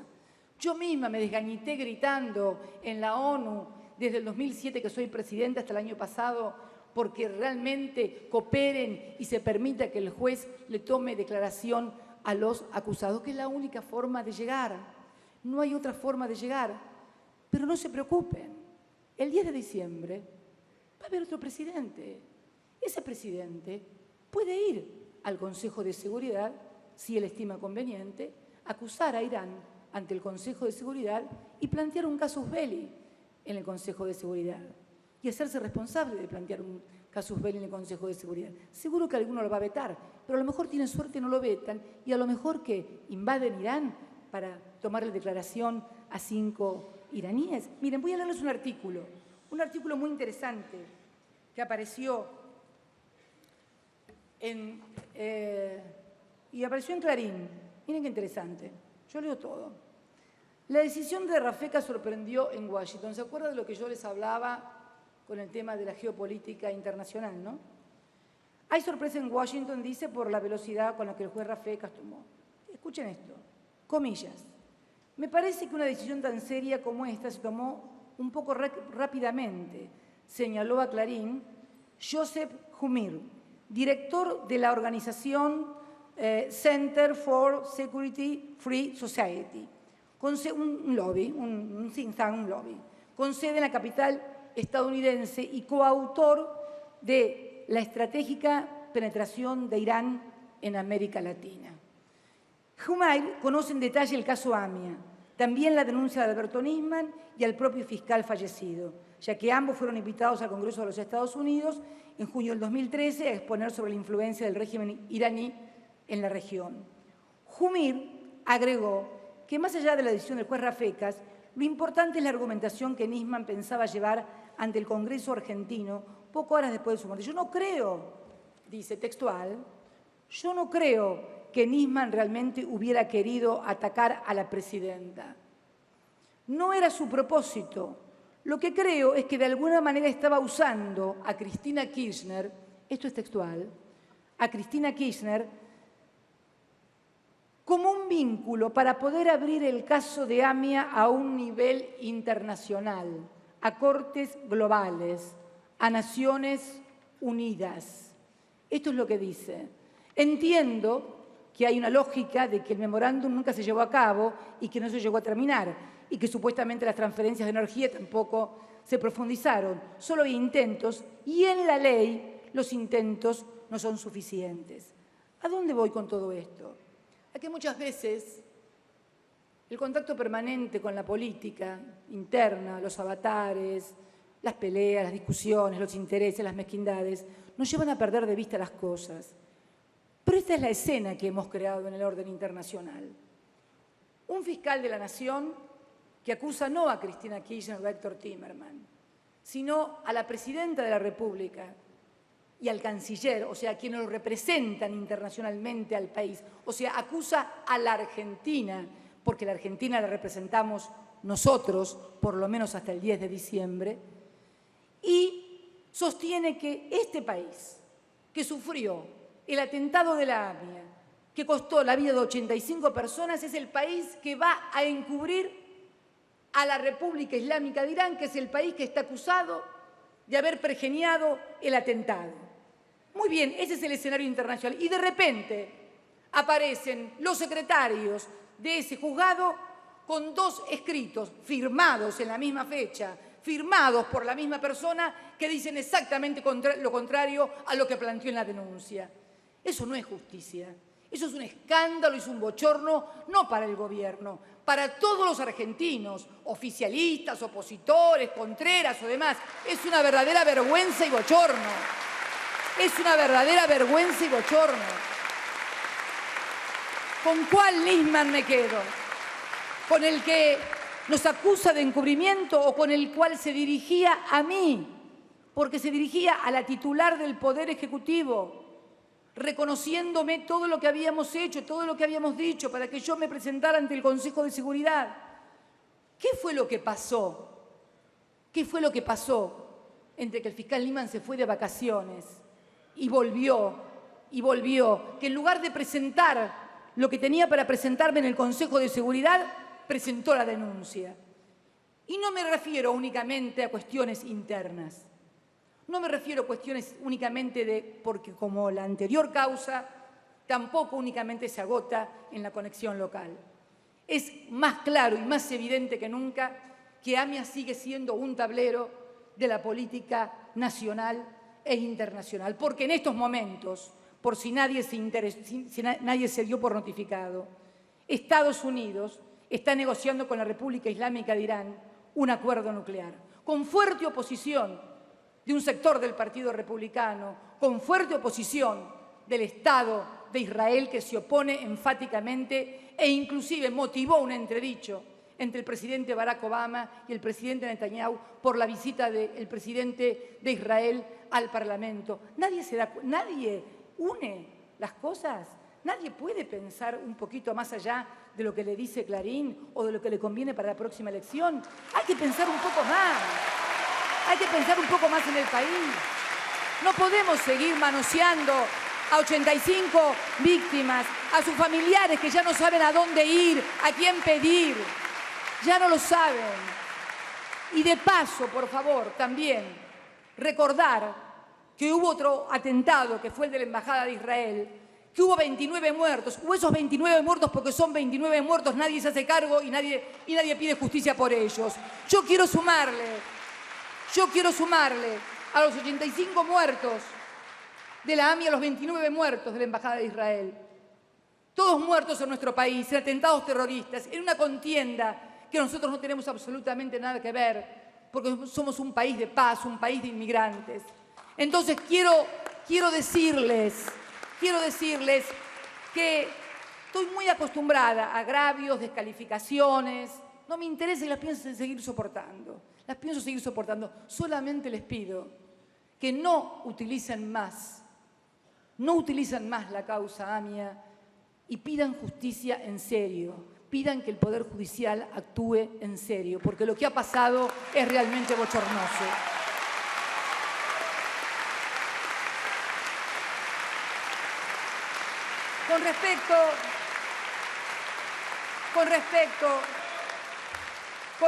Yo misma me desgañité gritando en la ONU desde el 2007 que soy presidenta hasta el año pasado porque realmente cooperen y se permita que el juez le tome declaración a los acusados, que es la única forma de llegar. No hay otra forma de llegar. Pero no se preocupen. El 10 de diciembre va a haber otro presidente. Ese presidente puede ir al Consejo de Seguridad, si él estima conveniente, acusar a Irán ante el Consejo de Seguridad y plantear un casus belli en el Consejo de Seguridad y hacerse responsable de plantear un casus belli en el Consejo de Seguridad. Seguro que alguno lo va a vetar, pero a lo mejor tienen suerte y no lo vetan y a lo mejor que invaden Irán para tomarle declaración a 5 iraníes. Miren, voy a leerles un artículo muy interesante que apareció en Clarín. Miren qué interesante. Yo leo todo. La decisión de Rafecas sorprendió en Washington. ¿Se acuerdan de lo que yo les hablaba con el tema de la geopolítica internacional, no? Hay sorpresa en Washington, dice, por la velocidad con la que el juez Rafecas tomó. Escuchen esto, comillas. Me parece que una decisión tan seria como esta se tomó un poco rápidamente, señaló a Clarín Joseph Humir, director de la organización Center for Security Free Society, un lobby, un think tank, un lobby, con sede en la capital estadounidense y coautor de la estratégica penetración de Irán en América Latina. Humir conoce en detalle el caso AMIA, también la denuncia de Alberto Nisman y al propio fiscal fallecido, ya que ambos fueron invitados al Congreso de los Estados Unidos en junio del 2013 a exponer sobre la influencia del régimen iraní en la región. Humir agregó que más allá de la decisión del juez Rafecas, lo importante es la argumentación que Nisman pensaba llevar ante el Congreso argentino poco horas después de su muerte. Yo no creo, dice textual, yo no creo que Nisman realmente hubiera querido atacar a la presidenta. No era su propósito. Lo que creo es que de alguna manera estaba usando a Cristina Kirchner, esto es textual, a Cristina Kirchner como un vínculo para poder abrir el caso de AMIA a un nivel internacional, a cortes globales, a Naciones Unidas. Esto es lo que dice. Entiendo que hay una lógica de que el memorándum nunca se llevó a cabo y que no se llegó a terminar y que supuestamente las transferencias de energía tampoco se profundizaron. Solo hay intentos y en la ley los intentos no son suficientes. ¿A dónde voy con todo esto? A que muchas veces el contacto permanente con la política interna, los avatares, las peleas, las discusiones, los intereses, las mezquindades, nos llevan a perder de vista las cosas. Pero esta es la escena que hemos creado en el orden internacional. Un fiscal de la Nación que acusa no a Cristina Kirchner o a Héctor Timerman, sino a la Presidenta de la República y al Canciller, o sea, a quienes lo representan internacionalmente al país. O sea, acusa a la Argentina, porque la Argentina la representamos nosotros, por lo menos hasta el 10 de diciembre, y sostiene que este país, que sufrió el atentado de la AMIA, que costó la vida de 85 personas, es el país que va a encubrir a la República Islámica de Irán, que es el país que está acusado de haber pergeñado el atentado. Muy bien, ese es el escenario internacional. Y de repente aparecen los secretarios de ese juzgado con dos escritos firmados en la misma fecha, firmados por la misma persona, que dicen exactamente lo contrario a lo que planteó en la denuncia. Eso no es justicia. Eso es un escándalo y es un bochorno, no para el gobierno, para todos los argentinos, oficialistas, opositores, contreras o demás. Es una verdadera vergüenza y bochorno. Es una verdadera vergüenza y bochorno. ¿Con cuál Nisman me quedo? ¿Con el que nos acusa de encubrimiento o con el cual se dirigía a mí? Porque se dirigía a la titular del Poder Ejecutivo, reconociéndome todo lo que habíamos hecho, todo lo que habíamos dicho, para que yo me presentara ante el Consejo de Seguridad. ¿Qué fue lo que pasó? ¿Qué fue lo que pasó entre que el fiscal Nisman se fue de vacaciones y volvió? Que en lugar de presentar lo que tenía para presentarme en el Consejo de Seguridad, presentó la denuncia. Y no me refiero únicamente a cuestiones internas. No me refiero a cuestiones únicamente porque como la anterior causa, tampoco únicamente se agota en la conexión local. Es más claro y más evidente que nunca que AMIA sigue siendo un tablero de la política nacional e internacional. Porque en estos momentos, por si nadie se dio por notificado, Estados Unidos está negociando con la República Islámica de Irán un acuerdo nuclear, con fuerte oposición de un sector del Partido Republicano, con fuerte oposición del Estado de Israel, que se opone enfáticamente e inclusive motivó un entredicho entre el presidente Barack Obama y el presidente Netanyahu por la visita del presidente de Israel al Parlamento. Nadie une las cosas. Nadie puede pensar un poquito más allá de lo que le dice Clarín o de lo que le conviene para la próxima elección. Hay que pensar un poco más. Hay que pensar un poco más en el país. No podemos seguir manoseando a 85 víctimas, a sus familiares que ya no saben a dónde ir, a quién pedir. Ya no lo saben. Y de paso, por favor, también recordar que hubo otro atentado, que fue el de la Embajada de Israel, que hubo 29 muertos. Hubo esos 29 muertos porque son 29 muertos, nadie se hace cargo y nadie pide justicia por ellos. Yo quiero sumarle a los 85 muertos de la AMIA, a los 29 muertos de la Embajada de Israel. Todos muertos en nuestro país, en atentados terroristas, en una contienda que nosotros no tenemos absolutamente nada que ver, porque somos un país de paz, un país de inmigrantes. Entonces quiero decirles que estoy muy acostumbrada a agravios, descalificaciones. No me interesa y las pienso seguir soportando. Solamente les pido que no utilicen más la causa AMIA y pidan justicia en serio. Pidan que el Poder Judicial actúe en serio, porque lo que ha pasado es realmente bochornoso. Con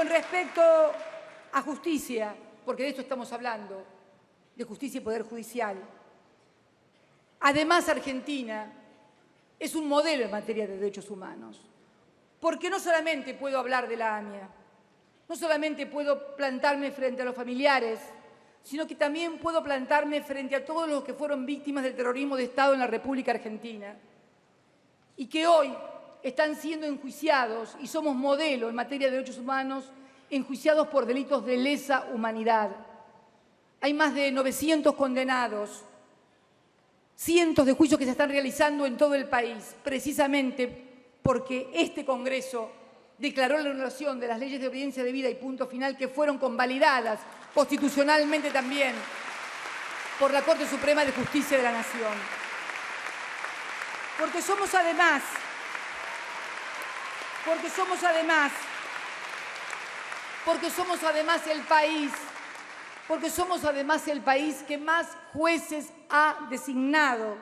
respecto a justicia, porque de esto estamos hablando, de justicia y Poder Judicial, Además, Argentina es un modelo en materia de derechos humanos, porque no solamente puedo hablar de la AMIA, no solamente puedo plantarme frente a los familiares, sino que también puedo plantarme frente a todos los que fueron víctimas del terrorismo de Estado en la República Argentina y que hoy están siendo enjuiciados, y somos modelo en materia de derechos humanos, enjuiciados por delitos de lesa humanidad. Hay más de 900 condenados, cientos de juicios que se están realizando en todo el país, precisamente porque este Congreso declaró la anulación de las leyes de obediencia debida y punto final, que fueron convalidadas constitucionalmente también por la Corte Suprema de Justicia de la Nación. Porque somos además el país que más jueces ha designado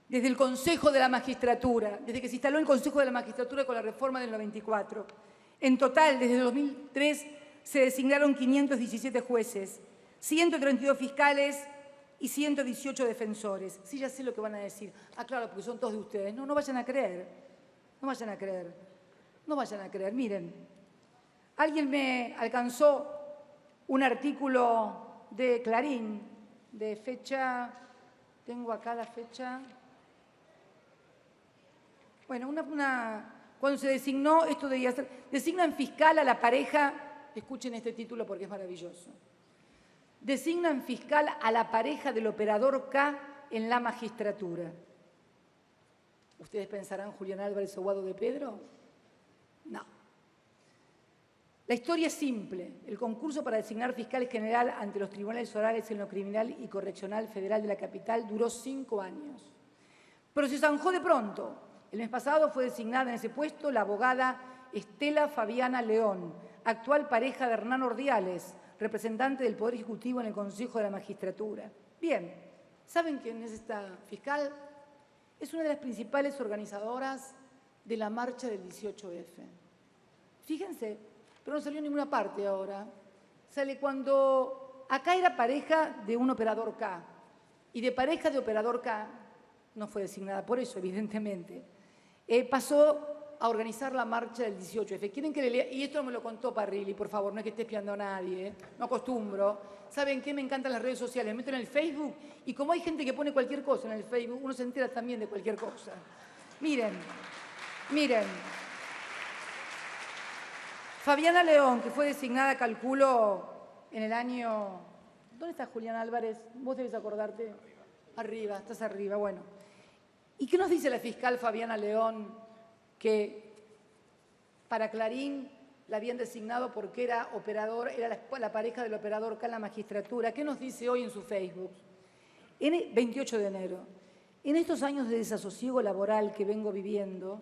desde el Consejo de la Magistratura, desde que se instaló el Consejo de la Magistratura con la reforma del 94. En total, desde el 2003, se designaron 517 jueces, 132 fiscales y 118 defensores. Sí, ya sé lo que van a decir. Ah, claro, porque son todos de ustedes. No, no vayan a creer. No vayan a creer. No vayan a creer. Miren, alguien me alcanzó un artículo de Clarín, de fecha, tengo acá la fecha. Bueno, cuando se designó, esto debía ser, designan fiscal a la pareja, escuchen este título porque es maravilloso, designan fiscal a la pareja del operador K en la magistratura. ¿Ustedes pensarán Julián Álvarez o Guado de Pedro? No. La historia es simple. El concurso para designar fiscal general ante los tribunales orales en lo criminal y correccional federal de la capital duró 5 años. Pero se zanjó de pronto. El mes pasado fue designada en ese puesto la abogada Estela Fabiana León, actual pareja de Hernán Ordiales, representante del Poder Ejecutivo en el Consejo de la Magistratura. Bien, ¿saben quién es esta fiscal? Es una de las principales organizadoras de la marcha del 18F. Fíjense, pero no salió en ninguna parte ahora. Sale cuando acá era pareja de un operador K, y de pareja de operador K, no fue designada por eso, evidentemente, pasó a organizar la marcha del 18F. ¿Quieren que le lea? Y esto no me lo contó Parrilli, por favor, no es que esté espiando a nadie, no acostumbro. ¿Saben qué? Me encantan las redes sociales, me meto en el Facebook y como hay gente que pone cualquier cosa en el Facebook, uno se entera también de cualquier cosa. Miren, miren. Fabiana León, que fue designada, calculo, en el año... ¿Dónde está Julián Álvarez? Vos debes acordarte. Arriba, estás arriba, bueno. ¿Y qué nos dice la fiscal Fabiana León? Que para Clarín la habían designado porque era operador, era la pareja del operador acá en la magistratura. ¿Qué nos dice hoy en su Facebook? 28 de enero. En estos años de desasosiego laboral que vengo viviendo,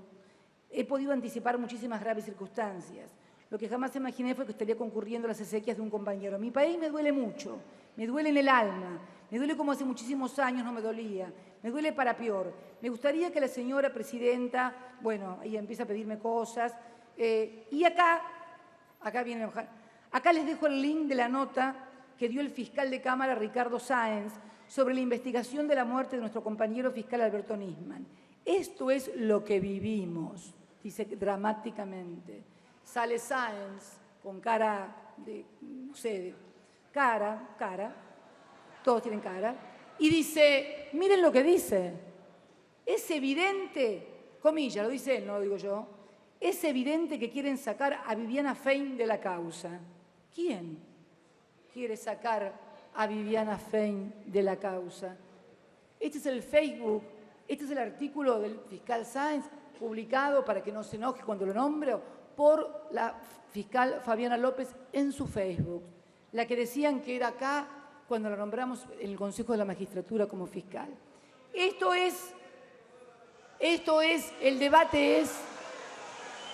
he podido anticipar muchísimas graves circunstancias. Lo que jamás imaginé fue que estaría concurriendo a las exequias de un compañero. Mi país me duele mucho, me duele en el alma, me duele como hace muchísimos años no me dolía, me duele para peor. Me gustaría que la señora presidenta, bueno, ella empieza a pedirme cosas, y acá viene, acá les dejo el link de la nota que dio el fiscal de Cámara, Ricardo Sáenz, sobre la investigación de la muerte de nuestro compañero fiscal Alberto Nisman. Esto es lo que vivimos, dice dramáticamente. Sale Sáenz con cara de, no sé, de cara, todos tienen cara, y dice, miren lo que dice, es evidente, comillas, lo dice él, no lo digo yo, es evidente que quieren sacar a Viviana Fein de la causa. ¿Quién quiere sacar a Viviana Fein de la causa? Este es el Facebook, este es el artículo del fiscal Sáenz, publicado para que no se enoje cuando lo nombro, por la fiscal Fabiana López en su Facebook, la que decían que era acá cuando la nombramos en el Consejo de la Magistratura como fiscal. Esto es, el debate es,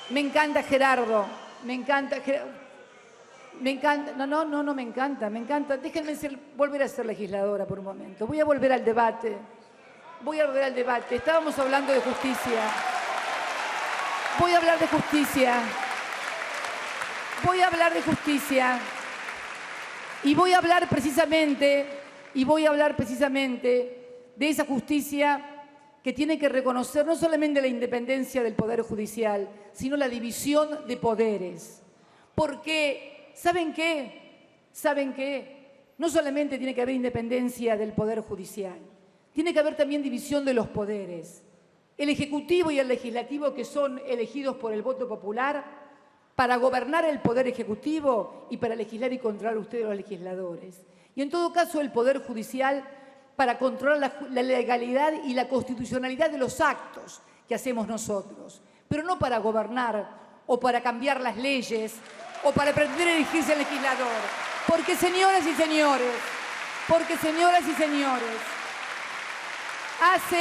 me encanta Gerardo, me encanta, no me encanta, déjenme volver a ser legisladora por un momento, voy a volver al debate, estábamos hablando de justicia. Voy a hablar de justicia y voy a hablar precisamente de esa justicia que tiene que reconocer no solamente la independencia del Poder Judicial, sino la división de poderes. Porque, ¿saben qué? ¿Saben qué? No solamente tiene que haber independencia del Poder Judicial, tiene que haber también división de los poderes. El Ejecutivo y el Legislativo, que son elegidos por el voto popular para gobernar el Poder Ejecutivo y para legislar y controlar ustedes los legisladores. Y en todo caso el Poder Judicial para controlar la legalidad y la constitucionalidad de los actos que hacemos nosotros, pero no para gobernar o para cambiar las leyes o para pretender elegirse al legislador. Porque, señoras y señores, hace